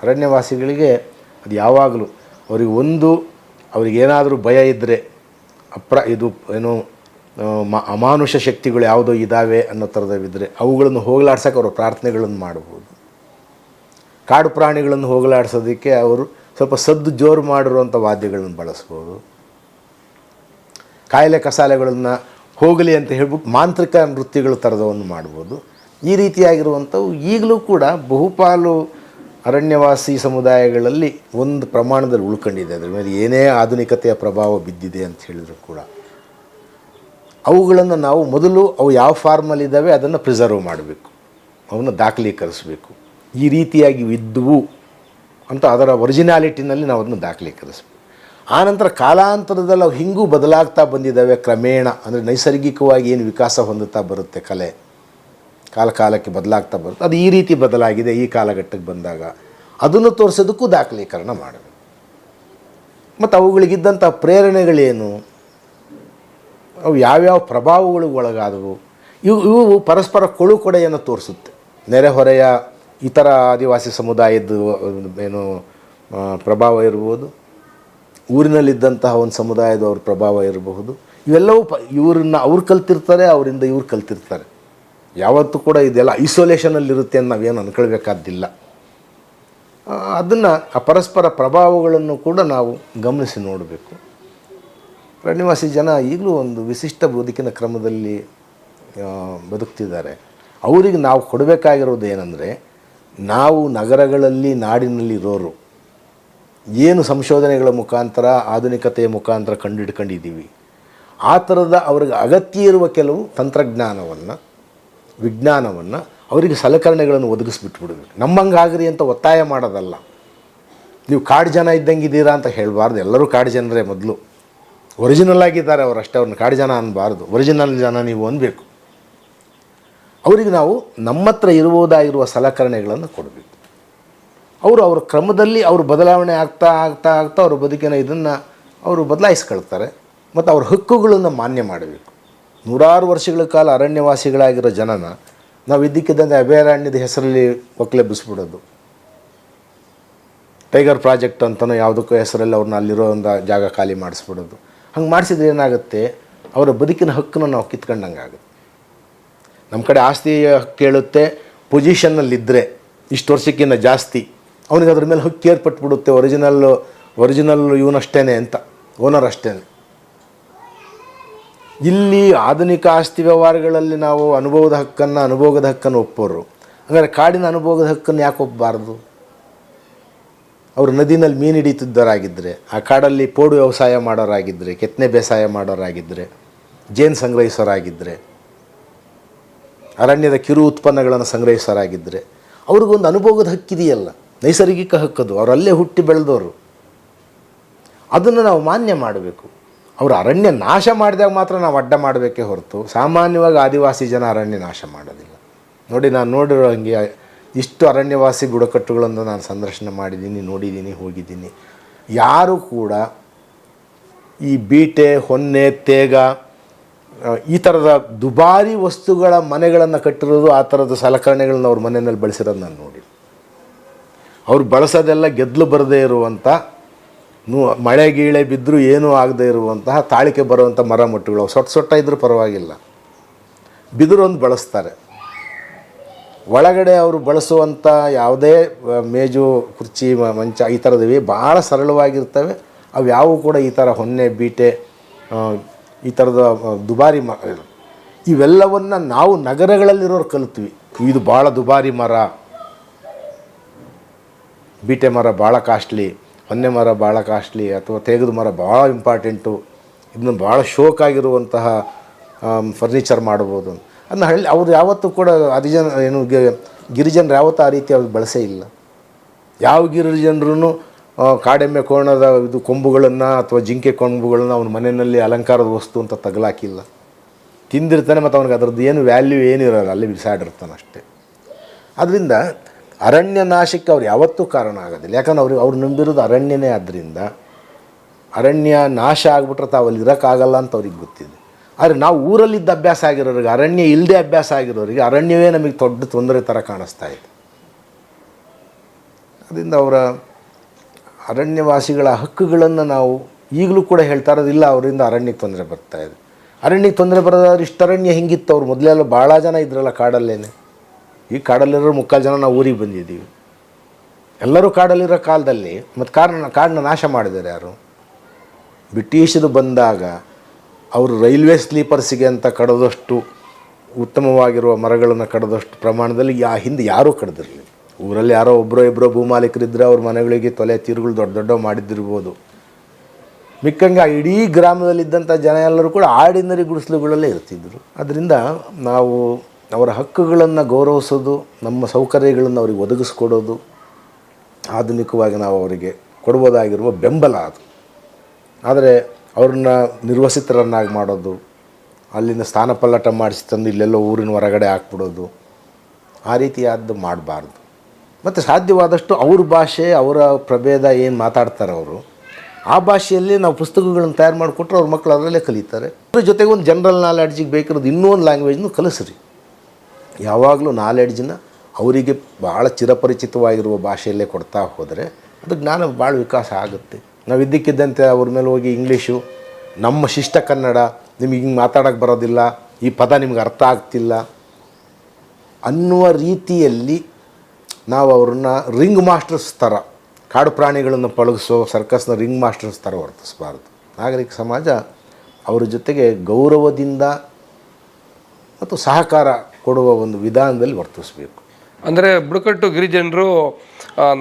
ಅರಣ್ಯವಾಸಿಗಳಿಗೆ ಅದು ಯಾವಾಗಲೂ ಅವ್ರಿಗೇನಾದರೂ ಭಯ ಇದ್ದರೆ, ಇದು ಏನೋ ಅಮಾನುಷ ಶಕ್ತಿಗಳು ಯಾವುದೋ ಇದ್ದಾವೆ ಅನ್ನೋ ಥರದವಿದ್ದರೆ ಅವುಗಳನ್ನು ಹೋಗಲಾಡ್ಸೋಕೆ ಅವರು ಪ್ರಾರ್ಥನೆಗಳನ್ನು ಮಾಡ್ಬೋದು. ಕಾಡು ಪ್ರಾಣಿಗಳನ್ನು ಹೋಗಲಾಡಿಸೋದಕ್ಕೆ ಅವರು ಸ್ವಲ್ಪ ಸದ್ದು ಜೋರು ಮಾಡಿರುವಂಥ ವಾದ್ಯಗಳನ್ನು ಬಳಸ್ಬೋದು. ಕಾಯಿಲೆ ಕಸಾಲೆಗಳನ್ನು ಹೋಗಲಿ ಅಂತ ಹೇಳ್ಬಿಟ್ಟು ಮಾಂತ್ರಿಕ ನೃತ್ಯಗಳು ಥರದವನ್ನು ಮಾಡ್ಬೋದು. ಈ ರೀತಿಯಾಗಿರುವಂಥವು ಈಗಲೂ ಕೂಡ ಬಹುಪಾಲು ಅರಣ್ಯವಾಸಿ ಸಮುದಾಯಗಳಲ್ಲಿ ಒಂದು ಪ್ರಮಾಣದಲ್ಲಿ ಉಳ್ಕೊಂಡಿದೆ. ಅದರ ಮೇಲೆ ಏನೇ ಆಧುನಿಕತೆಯ ಪ್ರಭಾವ ಬಿದ್ದಿದೆ ಅಂತ ಹೇಳಿದ್ರು ಕೂಡ ಅವುಗಳನ್ನು ನಾವು ಮೊದಲು ಅವು ಯಾವ ಫಾರ್ಮಲ್ಲಿದ್ದಾವೆ ಅದನ್ನು ಪ್ರಿಸರ್ವ್ ಮಾಡಬೇಕು, ಅವನ್ನು ದಾಖಲೀಕರಿಸಬೇಕು. ಈ ರೀತಿಯಾಗಿ ಇದ್ದುವು ಅಂತ ಅದರ ಒರಿಜಿನಾಲಿಟಿನಲ್ಲಿ ನಾವು ಅದನ್ನು ದಾಖಲೀಕರಿಸಬೇಕು. ಆನಂತರ ಕಾಲಾಂತರದಲ್ಲಿ ಅವು ಹಿಂಗೂ ಬದಲಾಗ್ತಾ ಬಂದಿದ್ದಾವೆ ಕ್ರಮೇಣ. ಅಂದರೆ ನೈಸರ್ಗಿಕವಾಗಿ ಏನು ವಿಕಾಸ ಹೊಂದುತ್ತಾ ಬರುತ್ತೆ ಕಲೆ, ಕಾಲಕ್ಕೆ ಬದಲಾಗ್ತಾ ಬರುತ್ತೆ. ಅದು ಈ ರೀತಿ ಬದಲಾಗಿದೆ ಈ ಕಾಲಘಟ್ಟಕ್ಕೆ ಬಂದಾಗ ಅದನ್ನು ತೋರಿಸೋದಕ್ಕೂ ದಾಖಲೀಕರಣ ಮಾಡಬೇಕು. ಮತ್ತು ಅವುಗಳಿಗಿದ್ದಂಥ ಪ್ರೇರಣೆಗಳೇನು, ಅವು ಯಾವ್ಯಾವ ಪ್ರಭಾವಗಳಿಗೆ ಒಳಗಾದವು, ಇವು ಪರಸ್ಪರ ಕೊಡುಕೊಡೆಯನ್ನು ತೋರಿಸುತ್ತೆ. ನೆರೆಹೊರೆಯ ಇತರ ಆದಿವಾಸಿ ಸಮುದಾಯದ ಪ್ರಭಾವ ಇರ್ಬೋದು, ಊರಿನಲ್ಲಿದ್ದಂತಹ ಒಂದು ಸಮುದಾಯದವ್ರ ಪ್ರಭಾವ ಇರಬಹುದು. ಇವೆಲ್ಲವೂ ಅವ್ರು ಕಲ್ತಿರ್ತಾರೆ, ಅವರಿಂದ ಇವ್ರು ಕಲ್ತಿರ್ತಾರೆ. ಯಾವತ್ತೂ ಕೂಡ ಇದೆಲ್ಲ ಐಸೋಲೇಷನಲ್ಲಿರುತ್ತೆ ಅಂತ ನಾವೇನು ಅಂದ್ಕೊಳ್ಬೇಕಾದ್ದಿಲ್ಲ. ಅದನ್ನು ಆ ಪರಸ್ಪರ ಪ್ರಭಾವಗಳನ್ನು ಕೂಡ ನಾವು ಗಮನಿಸಿ ನೋಡಬೇಕು. ಅರಣ್ಯವಾಸಿ ಜನ ಈಗಲೂ ಒಂದು ವಿಶಿಷ್ಟ ಬದುಕಿನ ಕ್ರಮದಲ್ಲಿ ಬದುಕ್ತಿದ್ದಾರೆ. ಅವರಿಗೆ ನಾವು ಕೊಡಬೇಕಾಗಿರೋದು ಏನಂದರೆ, ನಾವು ನಗರಗಳಲ್ಲಿ ನಾಡಿನಲ್ಲಿರೋರು ಏನು ಸಂಶೋಧನೆಗಳ ಮುಖಾಂತರ ಆಧುನಿಕತೆಯ ಮುಖಾಂತರ ಕಂಡುಹಿಡ್ಕೊಂಡಿದ್ದೀವಿ, ಆ ಥರದ ಅವ್ರಿಗೆ ಅಗತ್ಯ ಇರುವ ಕೆಲವು ತಂತ್ರಜ್ಞಾನವನ್ನು, ವಿಜ್ಞಾನವನ್ನು, ಅವರಿಗೆ ಸಲಕರಣೆಗಳನ್ನು ಒದಗಿಸ್ಬಿಟ್ಬಿಡ್ಬೇಕು. ನಮ್ಮಂಗಾಗ್ರಿ ಅಂತ ಒತ್ತಾಯ ಮಾಡೋದಲ್ಲ. ನೀವು ಕಾಡು ಜನ ಇದ್ದಂಗಿದ್ದೀರಾ ಅಂತ ಹೇಳಬಾರ್ದು. ಎಲ್ಲರೂ ಕಾಡು ಜನರೇ ಮೊದಲು, ಒರಿಜಿನಲ್ ಆಗಿದ್ದಾರೆ ಅವರಷ್ಟೇ. ಅವ್ರನ್ನ ಕಾಡು ಜನ ಅನ್ನಬಾರ್ದು, ಒರಿಜಿನಲ್ ಜನ ನೀವು ಅನ್ಬೇಕು. ಅವರಿಗೆ ನಾವು ನಮ್ಮ ಹತ್ರ ಇರುವುದಾಗಿರುವ ಸಲಕರಣೆಗಳನ್ನು ಕೊಡಬೇಕು. ಅವ್ರ ಕ್ರಮದಲ್ಲಿ ಅವರು ಬದಲಾವಣೆ ಆಗ್ತಾ ಅವ್ರ ಬದುಕಿನ ಇದನ್ನು ಅವರು ಬದಲಾಯಿಸ್ಕೊಳ್ತಾರೆ. ಮತ್ತು ಅವ್ರ ಹಕ್ಕುಗಳನ್ನು ಮಾನ್ಯ ಮಾಡಬೇಕು. ನೂರಾರು ವರ್ಷಗಳ ಕಾಲ ಅರಣ್ಯವಾಸಿಗಳಾಗಿರೋ ಜನನ ನಾವು ಇದ್ದಕ್ಕಿದ್ದಂತೆ ಅಭಯಾರಣ್ಯದ ಹೆಸರಲ್ಲಿ ಒಕ್ಕಲೆಬ್ಬಿಸ್ಬಿಡೋದು, ಟೈಗರ್ ಪ್ರಾಜೆಕ್ಟ್ ಅಂತಲೋ ಯಾವುದಕ್ಕೂ ಹೆಸರಲ್ಲಿ ಅವ್ರನ್ನ ಅಲ್ಲಿರೋ ಒಂದು ಜಾಗ ಖಾಲಿ ಮಾಡಿಸ್ಬಿಡೋದು. ಹಂಗೆ ಮಾಡಿಸಿದ್ರೆ ಏನಾಗುತ್ತೆ, ಅವರ ಬದುಕಿನ ಹಕ್ಕನ್ನು ನಾವು ಕಿತ್ಕೊಂಡಂಗೆ ಆಗುತ್ತೆ. ನಮ್ಮ ಕಡೆ ಆಸ್ತಿ ಹಕ್ಕು ಕೇಳುತ್ತೆ, ಪೊಸಿಷನ್ನಲ್ಲಿದ್ದರೆ ಇಷ್ಟು ವರ್ಷಕ್ಕಿಂತ ಜಾಸ್ತಿ ಅವನಿಗೆ ಅದ್ರ ಮೇಲೆ ಹಕ್ಕು ಏರ್ಪಟ್ಬಿಡುತ್ತೆ. ಒರಿಜಿನಲ್ ಇವನಷ್ಟೇ ಅಂತ, ಓನರ್ ಅಷ್ಟೇ. ಇಲ್ಲಿ ಆಧುನಿಕ ಆಸ್ತಿ ವ್ಯವಹಾರಗಳಲ್ಲಿ ನಾವು ಅನುಭವದ ಹಕ್ಕನ್ನು ಒಪ್ಪೋರು. ಹಾಗಾದರೆ ಕಾಡಿನ ಅನುಭವದ ಹಕ್ಕನ್ನು ಯಾಕೆ ಒಪ್ಪಬಾರ್ದು? ಅವರು ನದಿನಲ್ಲಿ ಮೀನು ಹಿಡಿತಿದ್ದವರಾಗಿದ್ದರೆ, ಆ ಕಾಡಲ್ಲಿ ಪೋಡು ವ್ಯವಸಾಯ ಮಾಡೋರಾಗಿದ್ದರೆ, ಕೆತ್ತನೆ ಬೇಸಾಯ ಮಾಡೋರಾಗಿದ್ದರೆ, ಜೇನು ಸಂಗ್ರಹಿಸೋರಾಗಿದ್ದರೆ, ಅರಣ್ಯದ ಕಿರು ಉತ್ಪನ್ನಗಳನ್ನು ಸಂಗ್ರಹಿಸೋರಾಗಿದ್ದರೆ ಅವ್ರಿಗೊಂದು ಅನುಭವದ ಹಕ್ಕಿದೆಯಲ್ಲ, ನೈಸರ್ಗಿಕ ಹಕ್ಕದು. ಅವರಲ್ಲೇ ಹುಟ್ಟಿ ಬೆಳೆದವರು. ಅದನ್ನು ನಾವು ಮಾನ್ಯ ಮಾಡಬೇಕು. ಅವರು ಅರಣ್ಯ ನಾಶ ಮಾಡಿದಾಗ ಮಾತ್ರ ನಾವು ಅಡ್ಡ ಮಾಡಬೇಕೇ ಹೊರತು ಸಾಮಾನ್ಯವಾಗಿ ಆದಿವಾಸಿ ಜನ ಅರಣ್ಯ ನಾಶ ಮಾಡೋದಿಲ್ಲ. ನೋಡಿ, ನಾನು ನೋಡಿರೋ ಹಂಗೆ ಇಷ್ಟು ಅರಣ್ಯವಾಸಿ ಬುಡಕಟ್ಟುಗಳನ್ನು ನಾನು ಸಂದರ್ಶನ ಮಾಡಿದ್ದೀನಿ, ನೋಡಿದ್ದೀನಿ, ಹೋಗಿದ್ದೀನಿ. ಯಾರೂ ಕೂಡ ಈ ಬೀಟೆ, ಹೊನ್ನೆ, ತೇಗ ಈ ಥರದ ದುಬಾರಿ ವಸ್ತುಗಳ ಮನೆಗಳನ್ನು ಕಟ್ಟಿರೋದು, ಆ ಥರದ ಸಲಕರಣೆಗಳನ್ನ ಅವ್ರ ಮನೆಯಲ್ಲಿ ಬಳಸಿರೋದು ನಾನು ನೋಡಿ. ಅವ್ರು ಬಳಸೋದೆಲ್ಲ ಗೆದ್ದಲು ಬರದೇ ಇರುವಂಥ, ಮಳೆ ಗೀಳೆ ಬಿದ್ದರೂ ಏನೂ ಆಗದೇ ಇರುವಂತಹ ತಾಳಿಕೆ ಬರುವಂಥ ಮರ ಮಟ್ಟುಗಳು. ಸೊಟ್ಟ ಇದ್ರೂ ಪರವಾಗಿಲ್ಲ, ಬಿದಿರೊಂದು ಬಳಸ್ತಾರೆ. ಒಳಗಡೆ ಅವರು ಬಳಸುವಂಥ ಯಾವುದೇ ಮೇಜು, ಕುರ್ಚಿ, ಮಂಚ ಈ ಥರದವಿ ಭಾಳ ಸರಳವಾಗಿರ್ತವೆ. ಅವು ಯಾವುವು ಕೂಡ ಈ ಥರ ಹೊನ್ನೆ, ಬೀಟೆ, ಈ ಥರದ ದುಬಾರಿ ಇವೆಲ್ಲವನ್ನು ನಾವು ನಗರಗಳಲ್ಲಿರೋರು ಕಲಿತ್ವಿ. ಇದು ಭಾಳ ದುಬಾರಿ ಮರ, ಬೀಟೆ ಮರ ಭಾಳ ಕಾಸ್ಟ್ಲಿ, ಹೊನ್ನೆ ಮರ ಭಾಳ ಕಾಸ್ಟ್ಲಿ, ಅಥವಾ ತೇಗದ ಮರ ಭಾಳ ಇಂಪಾರ್ಟೆಂಟು, ಇದನ್ನು ಭಾಳ ಶೋಕಾಗಿರುವಂತಹ ಫರ್ನಿಚರ್ ಮಾಡ್ಬೋದು. ಅದನ್ನ ಅವ್ರು ಯಾವತ್ತೂ ಕೂಡ ಗಿರಿಜನರು ಯಾವತ್ತೂ ಆ ರೀತಿ ಅವ್ರು ಬಳಸೇ ಇಲ್ಲ. ಯಾವ ಗಿರಿಜನರೂ ಕಾಡೆಮ್ಮೆ ಕೋಣದ ಇದು ಕೊಂಬುಗಳನ್ನು ಅಥವಾ ಜಿಂಕೆ ಕೊಂಬುಗಳನ್ನು ಅವನ ಮನೆಯಲ್ಲಿ ಅಲಂಕಾರದ ವಸ್ತು ಅಂತ ತಗಲಾಕಿಲ್ಲ. ತಿಂದಿರ್ತಾನೆ ಮತ್ತು ಅವ್ನಿಗೆ ಅದರದ್ದು ಏನು ವ್ಯಾಲ್ಯೂ ಏನಿರೋಲ್ಲ, ಅಲ್ಲಿ ಬಿಸಾಡಿರ್ತಾನೆ ಅಷ್ಟೇ. ಅದರಿಂದ ಅರಣ್ಯ ನಾಶಕ್ಕೆ ಅವ್ರು ಯಾವತ್ತೂ ಕಾರಣ ಆಗೋದಿಲ್ಲ. ಯಾಕಂದ್ರೆ ಅವ್ರು ನಂಬಿರೋದು ಅರಣ್ಯನೇ. ಆದ್ದರಿಂದ ಅರಣ್ಯ ನಾಶ ಆಗಿಬಿಟ್ರೆ ತಾವು ಅಲ್ಲಿ ಇರೋಕ್ಕಾಗಲ್ಲ ಅಂತ ಅವ್ರಿಗೆ ಗೊತ್ತಿದೆ. ಆದರೆ ನಾವು ಊರಲ್ಲಿದ್ದ ಅಭ್ಯಾಸ ಆಗಿರೋರಿಗೆ, ಅರಣ್ಯ ಇಲ್ಲದೆ ಅಭ್ಯಾಸ ಆಗಿರೋರಿಗೆ ಅರಣ್ಯವೇ ನಮಗೆ ದೊಡ್ಡ ತೊಂದರೆ ಥರ ಕಾಣಿಸ್ತಾ ಇದೆ. ಅದರಿಂದ ಅವರ ಅರಣ್ಯವಾಸಿಗಳ ಹಕ್ಕುಗಳನ್ನು ನಾವು ಈಗಲೂ ಕೂಡ ಹೇಳ್ತಾ ಇರೋದಿಲ್ಲ. ಅವರಿಂದ ಅರಣ್ಯಕ್ಕೆ ತೊಂದರೆ ಬರ್ತಾಯಿದೆ. ಅರಣ್ಯಕ್ಕೆ ತೊಂದರೆ ಬರೋದಾದ್ರೆ ಇಷ್ಟು ಅರಣ್ಯ ಹಿಂಗಿತ್ತು. ಅವ್ರು ಮೊದಲೆಲ್ಲ ಭಾಳ ಜನ ಇದ್ರಲ್ಲ ಕಾಡಲ್ಲೇನೆ. ಈ ಕಾಡಲ್ಲಿರೋ 3/4 ಜನ ನಾವು ಊರಿಗೆ ಬಂದಿದ್ದೀವಿ. ಎಲ್ಲರೂ ಕಾಡಲ್ಲಿರೋ ಕಾಲದಲ್ಲಿ ಮತ್ತು ಕಾಡನ್ನ ನಾಶ ಮಾಡಿದ್ದಾರೆ ಯಾರು? ಬ್ರಿಟಿಷರು ಬಂದಾಗ ಅವರು ರೈಲ್ವೆ ಸ್ಲೀಪರ್ಸಿಗೆ ಅಂತ ಕಡಿದಷ್ಟು ಉತ್ತಮವಾಗಿರುವ ಮರಗಳನ್ನು ಕಡಿದಷ್ಟು ಪ್ರಮಾಣದಲ್ಲಿ ಹಿಂದೆ ಯಾರೂ ಕಡ್ದಿರಲಿಲ್ಲ. ಊರಲ್ಲಿ ಯಾರೋ ಒಬ್ಬರೋ ಇಬ್ಬರೋ ಭೂಮಾಲೀಕರಿದ್ದರೆ ಅವ್ರ ಮನೆಗಳಿಗೆ ತೊಲೆ ತೀರುಗಳು ದೊಡ್ಡ ಮಾಡಿದ್ದಿರ್ಬೋದು. ಮಿಕ್ಕಂಗೆ ಇಡೀ ಗ್ರಾಮದಲ್ಲಿದ್ದಂಥ ಜನ ಎಲ್ಲರೂ ಕೂಡ ಆರ್ಡಿನರಿ ಗುಡಿಸಲುಗಳಲ್ಲೇ ಇರ್ತಿದ್ದರು. ಅದರಿಂದ ನಾವು ಅವರ ಹಕ್ಕುಗಳನ್ನು ಗೌರವಿಸೋದು, ನಮ್ಮ ಸೌಕರ್ಯಗಳನ್ನು ಅವ್ರಿಗೆ ಒದಗಿಸ್ಕೊಡೋದು ಆಧುನಿಕವಾಗಿ ನಾವು ಅವರಿಗೆ ಕೊಡ್ಬೋದಾಗಿರುವ ಬೆಂಬಲ ಅದು. ಆದರೆ ಅವ್ರನ್ನ ನಿರ್ವಸಿತರನ್ನಾಗಿ ಮಾಡೋದು, ಅಲ್ಲಿಂದ ಸ್ಥಾನಪಲ್ಲಟ ಮಾಡಿಸಿ ತಂದು ಇಲ್ಲೆಲ್ಲೋ ಊರಿನ ಹೊರಗಡೆ ಹಾಕ್ಬಿಡೋದು, ಆ ರೀತಿಯಾದ್ದು ಮಾಡಬಾರ್ದು. ಮತ್ತು ಸಾಧ್ಯವಾದಷ್ಟು ಅವ್ರ ಭಾಷೆ, ಅವರ ಪ್ರಭೇದ ಏನು ಮಾತಾಡ್ತಾರೆ ಅವರು, ಆ ಭಾಷೆಯಲ್ಲಿ ನಾವು ಪುಸ್ತಕಗಳನ್ನು ತಯಾರು ಮಾಡಿಕೊಟ್ರೆ ಅವ್ರ ಮಕ್ಕಳು ಅದರಲ್ಲೇ ಕಲಿತಾರೆ. ಅದ್ರ ಜೊತೆಗೆ ಒಂದು ಜನರಲ್ ನಾಲೆಡ್ಜಿಗೆ ಬೇಕಿರೋದು ಇನ್ನೂ ಒಂದು ಲ್ಯಾಂಗ್ವೇಜ್ನು ಕಲಿಸ್ರಿ. ಯಾವಾಗಲೂ ನಾಲೆಡ್ಜನ್ನ ಅವರಿಗೆ ಭಾಳ ಚಿರಪರಿಚಿತವಾಗಿರುವ ಭಾಷೆಯಲ್ಲೇ ಕೊಡ್ತಾ ಹೋದರೆ ಅದು ಜ್ಞಾನ ಭಾಳ ವಿಕಾಸ ಆಗುತ್ತೆ. ನಾವು ಇದ್ದಕ್ಕಿದ್ದಂತೆ ಅವ್ರ ಮೇಲೆ ಹೋಗಿ ಇಂಗ್ಲೀಷು, ನಮ್ಮ ಶಿಷ್ಟ ಕನ್ನಡ, ನಿಮಗೆ ಹಿಂಗೆ ಮಾತಾಡೋಕ್ಕೆ ಬರೋದಿಲ್ಲ, ಈ ಪದ ನಿಮ್ಗೆ ಅರ್ಥ ಆಗ್ತಿಲ್ಲ ಅನ್ನುವ ರೀತಿಯಲ್ಲಿ ನಾವು ಅವ್ರನ್ನ ರಿಂಗ್ ಮಾಸ್ಟರ್ಸ್ ಥರ, ಕಾಡು ಪ್ರಾಣಿಗಳನ್ನು ಪಳಗಿಸೋ ಸರ್ಕಸ್ನ ರಿಂಗ್ ಮಾಸ್ಟರ್ಸ್ ಥರ ವರ್ತಿಸಬಾರ್ದು. ನಾಗರಿಕ ಸಮಾಜ ಅವರ ಜೊತೆಗೆ ಗೌರವದಿಂದ ಮತ್ತು ಸಹಕಾರ ಕೊಡುವ ಒಂದು ವಿಧಾನದಲ್ಲಿ ವರ್ತಿಸಬೇಕು. ಅಂದರೆ ಬುಡಕಟ್ಟು ಗಿರಿಜನರು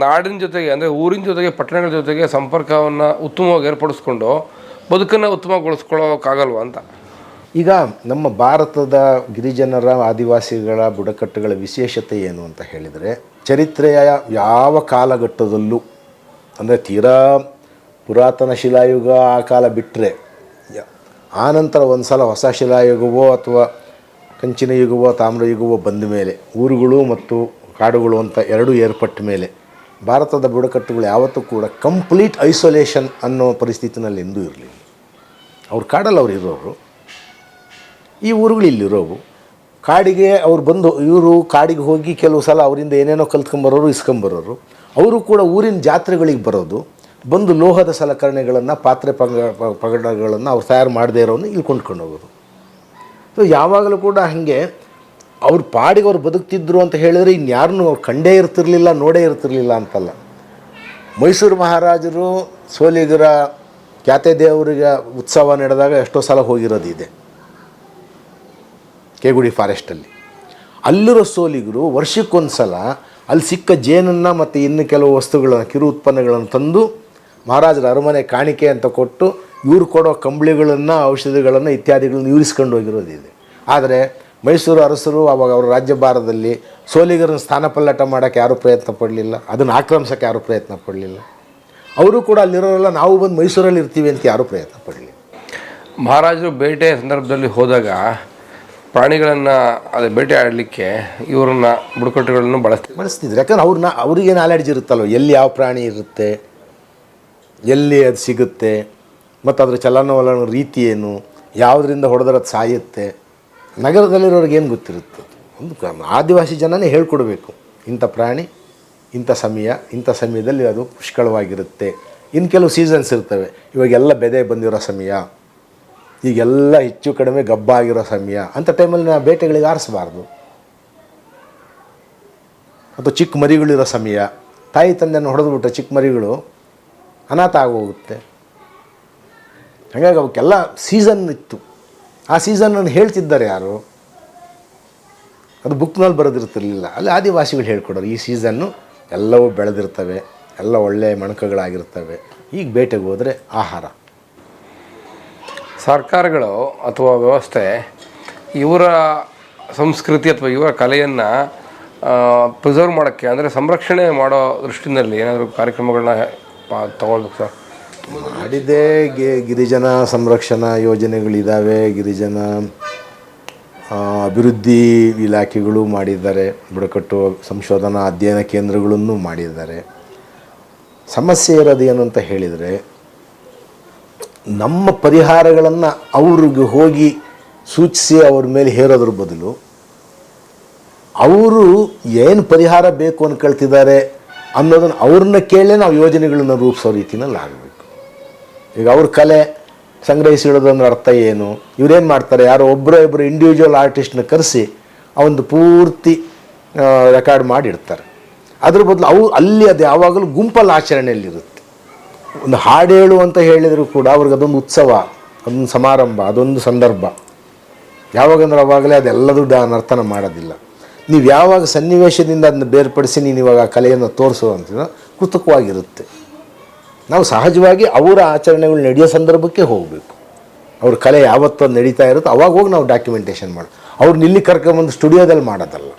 ನಾಡಿನ ಜೊತೆಗೆ, ಅಂದರೆ ಊರಿನ ಜೊತೆಗೆ ಪಟ್ಟಣಗಳ ಜೊತೆಗೆ ಸಂಪರ್ಕವನ್ನು ಉತ್ತಮವಾಗಿ ಏರ್ಪಡಿಸ್ಕೊಂಡು ಬದುಕನ್ನು ಉತ್ತಮಗೊಳಿಸ್ಕೊಳ್ಳೋಕ್ಕಾಗಲ್ವ ಅಂತ. ಈಗ ನಮ್ಮ ಭಾರತದ ಗಿರಿಜನರ, ಆದಿವಾಸಿಗಳ, ಬುಡಕಟ್ಟುಗಳ ವಿಶೇಷತೆ ಏನು ಅಂತ ಹೇಳಿದರೆ, ಚರಿತ್ರೆಯ ಯಾವ ಕಾಲಘಟ್ಟದಲ್ಲೂ, ಅಂದರೆ ತೀರಾ ಪುರಾತನ ಶಿಲಾಯುಗ ಆ ಕಾಲ ಬಿಟ್ಟರೆ, ಆನಂತರ ಒಂದು ಸಲ ಹೊಸ ಶಿಲಾಯುಗವೋ ಅಥವಾ ಕಂಚಿನ ಯುಗವೋ ತಾಮ್ರ ಯುಗವೋ ಬಂದ ಮೇಲೆ, ಊರುಗಳು ಮತ್ತು ಕಾಡುಗಳು ಅಂತ ಎರಡೂ ಏರ್ಪಟ್ಟ ಮೇಲೆ ಭಾರತದ ಬುಡಕಟ್ಟುಗಳು ಯಾವತ್ತೂ ಕೂಡ ಕಂಪ್ಲೀಟ್ ಐಸೋಲೇಷನ್ ಅನ್ನೋ ಪರಿಸ್ಥಿತಿನಲ್ಲಿ ಎಂದೂ ಇರಲಿಲ್ಲ. ಅವ್ರು ಕಾಡಲ್ಲಿ ಅವ್ರು ಇರೋರು, ಈ ಊರುಗಳು ಇಲ್ಲಿರೋವು. ಕಾಡಿಗೆ ಅವ್ರು ಬಂದು, ಇವರು ಕಾಡಿಗೆ ಹೋಗಿ ಕೆಲವು ಸಲ ಅವರಿಂದ ಏನೇನೋ ಕಲ್ತ್ಕೊಂಬರೋರು, ಇಸ್ಕೊಂಬರೋರು. ಅವರು ಕೂಡ ಊರಿನ ಜಾತ್ರೆಗಳಿಗೆ ಬರೋದು, ಬಂದು ಲೋಹದ ಸಲಕರಣೆಗಳನ್ನು, ಪಾತ್ರೆ ಪಗಡಗಳನ್ನು ಅವ್ರು ತಯಾರು ಮಾಡದೇ ಇರೋನು ಇಲ್ಲಿ ಕೊಂಡ್ಕೊಂಡು ಹೋಗೋದು. ಸೊ ಯಾವಾಗಲೂ ಕೂಡ ಹಾಗೆ ಅವ್ರ ಪಾಡಿಗೆ ಅವ್ರು ಬದುಕ್ತಿದ್ರು ಅಂತ ಹೇಳಿದರೆ ಇನ್ಯಾರನ್ನೂ ಅವ್ರು ಕಂಡೇ ಇರ್ತಿರ್ಲಿಲ್ಲ, ನೋಡೇ ಇರ್ತಿರ್ಲಿಲ್ಲ ಅಂತಲ್ಲ. ಮೈಸೂರು ಮಹಾರಾಜರು ಸೋಲಿಗರ ಖ್ಯಾತೆ ದೇವರಿಗೆ ಉತ್ಸವ ನಡೆದಾಗ ಎಷ್ಟೋ ಸಲ ಹೋಗಿರೋದಿದೆ ಕೇಗುಡಿ ಫಾರೆಸ್ಟಲ್ಲಿ. ಅಲ್ಲಿರೋ ಸೋಲಿಗರು ವರ್ಷಕ್ಕೊಂದು ಸಲ ಅಲ್ಲಿ ಸಿಕ್ಕ ಜೇನನ್ನು ಮತ್ತು ಇನ್ನು ಕೆಲವು ವಸ್ತುಗಳನ್ನು, ಕಿರು ಉತ್ಪನ್ನಗಳನ್ನು ತಂದು ಮಹಾರಾಜರ ಅರಮನೆ ಕಾಣಿಕೆ ಅಂತ ಕೊಟ್ಟು ಇವ್ರು ಕೊಡೋ ಕಂಬಳಿಗಳನ್ನು, ಔಷಧಿಗಳನ್ನು ಇತ್ಯಾದಿಗಳನ್ನು ಇರಿಸ್ಕೊಂಡು ಹೋಗಿರೋದಿದೆ. ಆದರೆ ಮೈಸೂರು ಅರಸರು ಆವಾಗ ಅವರ ರಾಜ್ಯಭಾರದಲ್ಲಿ ಸೋಲಿಗರನ್ನ ಸ್ಥಾನಪಲ್ಲಟ ಮಾಡೋಕ್ಕೆ ಯಾರೂ ಪ್ರಯತ್ನ ಪಡಲಿಲ್ಲ, ಅದನ್ನು ಆಕ್ರಮಿಸೋಕ್ಕೆ ಯಾರೂ ಪ್ರಯತ್ನ ಪಡಲಿಲ್ಲ. ಅವರು ಕೂಡ ಅಲ್ಲಿರೋರೆಲ್ಲ ನಾವು ಬಂದು ಮೈಸೂರಲ್ಲಿ ಇರ್ತೀವಿ ಅಂತ ಯಾರೂ ಪ್ರಯತ್ನ ಪಡಲಿಲ್ಲ. ಮಹಾರಾಜರು ಬೇಟೆ ಸಂದರ್ಭದಲ್ಲಿ ಹೋದಾಗ ಪ್ರಾಣಿಗಳನ್ನು ಬೇಟೆ ಆಡಲಿಕ್ಕೆ ಇವರನ್ನ ಬುಡಕಟ್ಟುಗಳನ್ನು ಬಳಸ್ತಿದ್ರು. ಯಾಕಂದ್ರೆ ಅವರಿಗೆ ನಾಲೆಡ್ಜ್ ಇರುತ್ತಲ್ವ, ಎಲ್ಲಿ ಯಾವ ಪ್ರಾಣಿ ಇರುತ್ತೆ, ಎಲ್ಲಿ ಅದು ಸಿಗುತ್ತೆ, ಮತ್ತು ಅದರ ಚಲನವಲನ ರೀತಿ ಏನು, ಯಾವುದರಿಂದ ಹೊಡೆದ್ರೆ ಅದು ಸಾಯುತ್ತೆ. ನಗರದಲ್ಲಿರೋರಿಗೆ ಏನು ಗೊತ್ತಿರುತ್ತೆ? ಒಂದು ಆದಿವಾಸಿ ಜನನೇ ಹೇಳ್ಕೊಡ್ಬೇಕು, ಇಂಥ ಪ್ರಾಣಿ ಇಂಥ ಸಮಯದಲ್ಲಿ ಅದು ಪುಷ್ಕಳವಾಗಿರುತ್ತೆ. ಇನ್ನು ಕೆಲವು ಸೀಸನ್ಸ್ ಇರ್ತವೆ, ಇವಾಗೆಲ್ಲ ಬೆದೆ ಬಂದಿರೋ ಸಮಯ, ಈಗೆಲ್ಲ ಹೆಚ್ಚು ಕಡಿಮೆ ಗಬ್ಬಾಗಿರೋ ಸಮಯ, ಅಂಥ ಟೈಮಲ್ಲಿ ನಾವು ಬೇಟೆಗಳಿಗೆ ಆರಿಸಬಾರ್ದು. ಅಥವಾ ಚಿಕ್ಕ ಮರಿಗಳಿರೋ ಸಮಯ, ತಾಯಿ ತಂದೆಯನ್ನು ಹೊಡೆದ್ಬಿಟ್ರೆ ಚಿಕ್ಕ ಮರಿಗಳು ಅನಾಥ ಆಗೋಗುತ್ತೆ. ಹಾಗಾಗಿ ಅವಕ್ಕೆಲ್ಲ ಸೀಸನ್ ಇತ್ತು. ಆ ಸೀಸನನ್ನು ಹೇಳ್ತಿದ್ದಾರೆ ಯಾರು? ಅದು ಬುಕ್ನಲ್ಲಿ ಬರೆದಿರ್ತಿರ್ಲಿಲ್ಲ, ಅಲ್ಲಿ ಆದಿವಾಸಿಗಳು ಹೇಳ್ಕೊಡೋರು. ಈ ಸೀಸನ್ನು ಎಲ್ಲವೂ ಬೆಳೆದಿರ್ತವೆ, ಎಲ್ಲ ಒಳ್ಳೆಯ ಮಣಕಗಳಾಗಿರ್ತವೆ. ಈಗ ಬೇಟೆಗೆ ಹೋದರೆ ಆಹಾರ. ಸರ್ಕಾರಗಳು ಅಥವಾ ವ್ಯವಸ್ಥೆ ಇವರ ಸಂಸ್ಕೃತಿ ಅಥವಾ ಇವರ ಕಲೆಯನ್ನು ಪ್ರಿಸರ್ವ್ ಮಾಡೋಕ್ಕೆ, ಅಂದರೆ ಸಂರಕ್ಷಣೆ ಮಾಡೋ ದೃಷ್ಟಿನಲ್ಲಿ ಏನಾದರೂ ಕಾರ್ಯಕ್ರಮಗಳನ್ನ ತಗೊಳ್ಬೇಕು ಸರ್? ಮಾಡಿದೆ. ಗಿರಿಜನ ಸಂರಕ್ಷಣಾ ಯೋಜನೆಗಳಿದ್ದಾವೆ, ಗಿರಿಜನ ಅಭಿವೃದ್ಧಿ ಇಲಾಖೆಗಳು ಮಾಡಿದ್ದಾರೆ, ಬುಡಕಟ್ಟು ಸಂಶೋಧನಾ ಅಧ್ಯಯನ ಕೇಂದ್ರಗಳನ್ನು ಮಾಡಿದ್ದಾರೆ. ಸಮಸ್ಯೆ ಇರೋದು ಏನು ಅಂತ ಹೇಳಿದರೆ, ನಮ್ಮ ಪರಿಹಾರಗಳನ್ನು ಅವ್ರಿಗೆ ಹೋಗಿ ಸೂಚಿಸಿ ಅವ್ರ ಮೇಲೆ ಹೇರೋದ್ರ ಬದಲು ಅವರು ಏನು ಪರಿಹಾರ ಬೇಕು ಅಂದ್ಕೊಳ್ತಿದ್ದಾರೆ ಅನ್ನೋದನ್ನು ಅವ್ರನ್ನ ಕೇಳೇ ನಾವು ಯೋಜನೆಗಳನ್ನು ರೂಪಿಸೋ ರೀತಿಯಲ್ಲಿ ಆಗಬೇಕು. ಈಗ ಅವ್ರ ಕಲೆ ಸಂಗ್ರಹಿಸಿಡೋದಂದ್ರೆ ಅರ್ಥ ಏನು? ಇವರೇನು ಮಾಡ್ತಾರೆ, ಯಾರೋ ಒಬ್ಬರು ಇಂಡಿವಿಜುವಲ್ ಆರ್ಟಿಸ್ಟ್ನ ಕರೆಸಿ ಅವೊಂದು ಪೂರ್ತಿ ರೆಕಾರ್ಡ್ ಮಾಡಿಡ್ತಾರೆ. ಅದ್ರ ಬದಲು ಅಲ್ಲಿ ಅದು ಯಾವಾಗಲೂ ಗುಂಪಲ್ಲಿ ಆಚರಣೆಯಲ್ಲಿರುತ್ತೆ. ಒಂದು ಹಾಡು ಹೇಳು ಅಂತ ಹೇಳಿದರೂ ಕೂಡ ಅವ್ರಿಗೆ ಅದೊಂದು ಉತ್ಸವ, ಅದೊಂದು ಸಮಾರಂಭ, ಅದೊಂದು ಸಂದರ್ಭ. ಯಾವಾಗಂದ್ರೆ ಅವಾಗಲೇ ಅದೆಲ್ಲದೂ ನರ್ತನ ಮಾಡೋದಿಲ್ಲ. ನೀವು ಯಾವಾಗ ಸನ್ನಿವೇಶದಿಂದ ಅದನ್ನ ಬೇರ್ಪಡಿಸಿ ನೀನು ಇವಾಗ ಕಲೆಯನ್ನು ತೋರಿಸುವಂತ ಕೃತಕವಾಗಿರುತ್ತೆ. ನಾವು ಸಹಜವಾಗಿ ಅವರ ಆಚರಣೆಗಳು ನಡೆಯೋ ಸಂದರ್ಭಕ್ಕೆ ಹೋಗಬೇಕು. ಅವ್ರ ಕಲೆ ಯಾವತ್ತೂ ನಡೀತಾ ಇರುತ್ತೋ ಅವಾಗ ಹೋಗಿ ನಾವು ಡಾಕ್ಯುಮೆಂಟೇಷನ್ ಮಾಡಿ ಅವ್ರನ್ನ ಇಲ್ಲಿ ಕರ್ಕೊಂಬಂದು ಸ್ಟುಡಿಯೋದಲ್ಲಿ ಮಾಡೋದಲ್ಲ,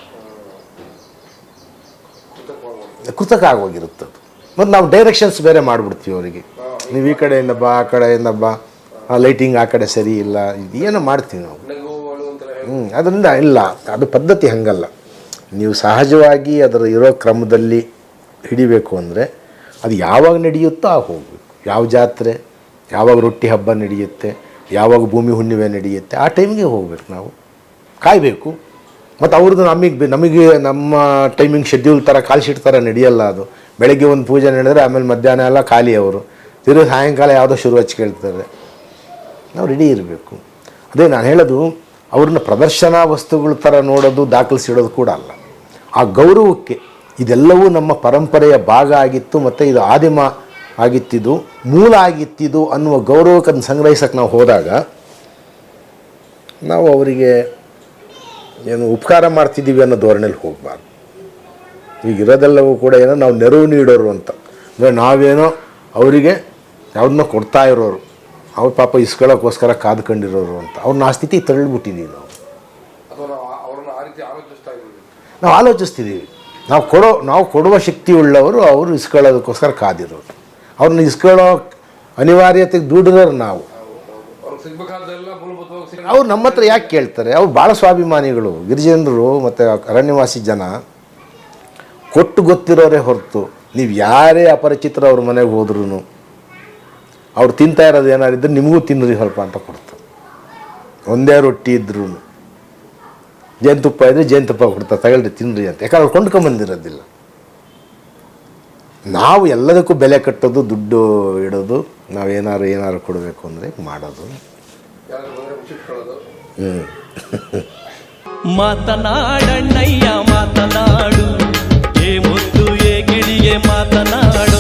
ಕೃತಕ ಆಗೋಗಿರುತ್ತದು. ಮತ್ತು ನಾವು ಡೈರೆಕ್ಷನ್ಸ್ ಬೇರೆ ಮಾಡಿಬಿಡ್ತೀವಿ ಅವರಿಗೆ. ನೀವು ಈ ಕಡೆಯಿಂದ ಬಾ, ಆ ಕಡೆಯಿಂದ ಬಾ, ಲೈಟಿಂಗ್ ಆ ಕಡೆ ಸರಿ ಇಲ್ಲ, ಇದೇನೋ ಮಾಡ್ತೀವಿ ನಾವು. ಅದರಿಂದ ಇಲ್ಲ, ಅದು ಪದ್ಧತಿ ಹಂಗಲ್ಲ. ನೀವು ಸಹಜವಾಗಿ ಅದರ ಇರೋ ಕ್ರಮದಲ್ಲಿ ಹಿಡಿಬೇಕು ಅಂದರೆ ಅದು ಯಾವಾಗ ನಡೆಯುತ್ತೋ ಆಗ ಹೋಗಬೇಕು. ಯಾವ ಜಾತ್ರೆ, ಯಾವಾಗ ರೊಟ್ಟಿ ಹಬ್ಬ ನಡೆಯುತ್ತೆ, ಯಾವಾಗ ಭೂಮಿ ಹುಣ್ಣಿಮೆ ನಡೆಯುತ್ತೆ, ಆ ಟೈಮಿಗೆ ಹೋಗ್ಬೇಕು. ನಾವು ಕಾಯಬೇಕು. ಮತ್ತು ಅವ್ರದ್ದು ನಮಗೆ ನಮ್ಮ ಟೈಮಿಂಗ್ ಶೆಡ್ಯೂಲ್ ಥರ ಕಾಲ್ಶೀಟ್ ಥರ ನಡೆಯಲ್ಲ. ಅದು ಬೆಳಗ್ಗೆ ಒಂದು ಪೂಜೆ ನಡೆದರೆ ಆಮೇಲೆ ಮಧ್ಯಾಹ್ನ ಎಲ್ಲ ಖಾಲಿ ಅವರು, ತಿರುಗಿ ಸಾಯಂಕಾಲ ಯಾವುದೋ ಶುರು ಹಚ್ಕೇಳ್ತಾರೆ. ನಾವು ರೆಡಿ ಇರಬೇಕು. ಅದೇ ನಾನು ಹೇಳೋದು, ಅವ್ರನ್ನ ಪ್ರದರ್ಶನ ವಸ್ತುಗಳ ಥರ ನೋಡೋದು, ದಾಖಲಿಸಿಡೋದು ಕೂಡ ಅಲ್ಲ. ಆ ಗೌರವಕ್ಕೆ ಇದೆಲ್ಲವೂ ನಮ್ಮ ಪರಂಪರೆಯ ಭಾಗ ಆಗಿತ್ತು ಮತ್ತು ಇದು ಆದಿಮ ಆಗಿತ್ತಿದ್ದು, ಮೂಲ ಆಗಿತ್ತಿದ್ದು ಅನ್ನುವ ಗೌರವಕ್ಕೆ ಅದನ್ನು ಸಂಗ್ರಹಿಸೋಕ್ಕೆ ನಾವು ಹೋದಾಗ ನಾವು ಅವರಿಗೆ ಏನು ಉಪಕಾರ ಮಾಡ್ತಿದ್ದೀವಿ ಅನ್ನೋ ಧೋರಣೆಯಲ್ಲಿ ಹೋಗಬಾರ್ದು. ಈಗ ಇರೋದೆಲ್ಲವೂ ಕೂಡ ಏನೋ ನಾವು ನೆರವು ನೀಡೋರು ಅಂತ, ಅಂದರೆ ನಾವೇನೋ ಅವರಿಗೆ ಯಾವುದನ್ನ ಕೊಡ್ತಾ ಇರೋರು, ಅವ್ರ ಪಾಪ ಇಸ್ಕೊಳ್ಳೋಕ್ಕೋಸ್ಕರ ಕಾದ್ಕೊಂಡಿರೋರು ಅಂತ ಅವ್ರನ್ನ ಆ ಸ್ಥಿತಿ ತಳ್ಳಿಬಿಟ್ಟಿದ್ದೀವಿ. ನಾವು ಆಲೋಚಿಸ್ತಿದ್ದೀವಿ, ನಾವು ಕೊಡುವ ಶಕ್ತಿ ಉಳ್ಳವರು, ಅವರು ಇಸ್ಕೊಳ್ಳೋದಕ್ಕೋಸ್ಕರ ಕಾದಿರೋರು. ಅವ್ರನ್ನ ಇಸ್ಕೊಳ್ಳೋ ಅನಿವಾರ್ಯತೆಗೆ ದುಡಿದವರು ನಾವು. ಅವ್ರು ನಮ್ಮ ಹತ್ರ ಯಾಕೆ ಕೇಳ್ತಾರೆ? ಅವ್ರು ಭಾಳ ಸ್ವಾಭಿಮಾನಿಗಳು. ಗಿರಿಜನರು ಮತ್ತು ಅರಣ್ಯವಾಸಿ ಜನ ಕೊಟ್ಟು ಗೊತ್ತಿರೋರೇ ಹೊರತು, ನೀವು ಯಾರೇ ಅಪರಿಚಿತರು ಅವ್ರ ಮನೆಗೆ ಹೋದ್ರೂ ಅವ್ರು ತಿಂತಾ ಇರೋದು ಏನಾರಿದ್ರೆ ನಿಮಗೂ ತಿನ್ನಿರಿ ಸ್ವಲ್ಪ ಅಂತ ಕೊಡ್ತಾರೆ. ಒಂದೇ ರೊಟ್ಟಿ ಇದ್ರೂ ಜೇನುತುಪ್ಪ ಇದ್ದರೆ ಜೇನುತುಪ್ಪ ಕೊಡ್ತಾರೆ, ತಗೊಳ್ರಿ ತಿನ್ನಿರಿ ಅಂತ. ಯಾಕಂದ್ರೆ ಅವ್ರು ಕೊಂಡ್ಕೊಂಬಂದಿರೋದಿಲ್ಲ. ನಾವು ಎಲ್ಲದಕ್ಕೂ ಬೆಲೆ ಕಟ್ಟೋದು, ದುಡ್ಡು ಇಡೋದು, ಏನಾರು ಕೊಡಬೇಕು ಅಂದರೆ ಮಾಡೋದು. ಮಾತನಾಡಣ್ಣಯ್ಯ ಮಾತನಾಡು, ಏ ಮುದ್ದು ಏ ಗಿಳಿಯೇ ಮಾತನಾಡು.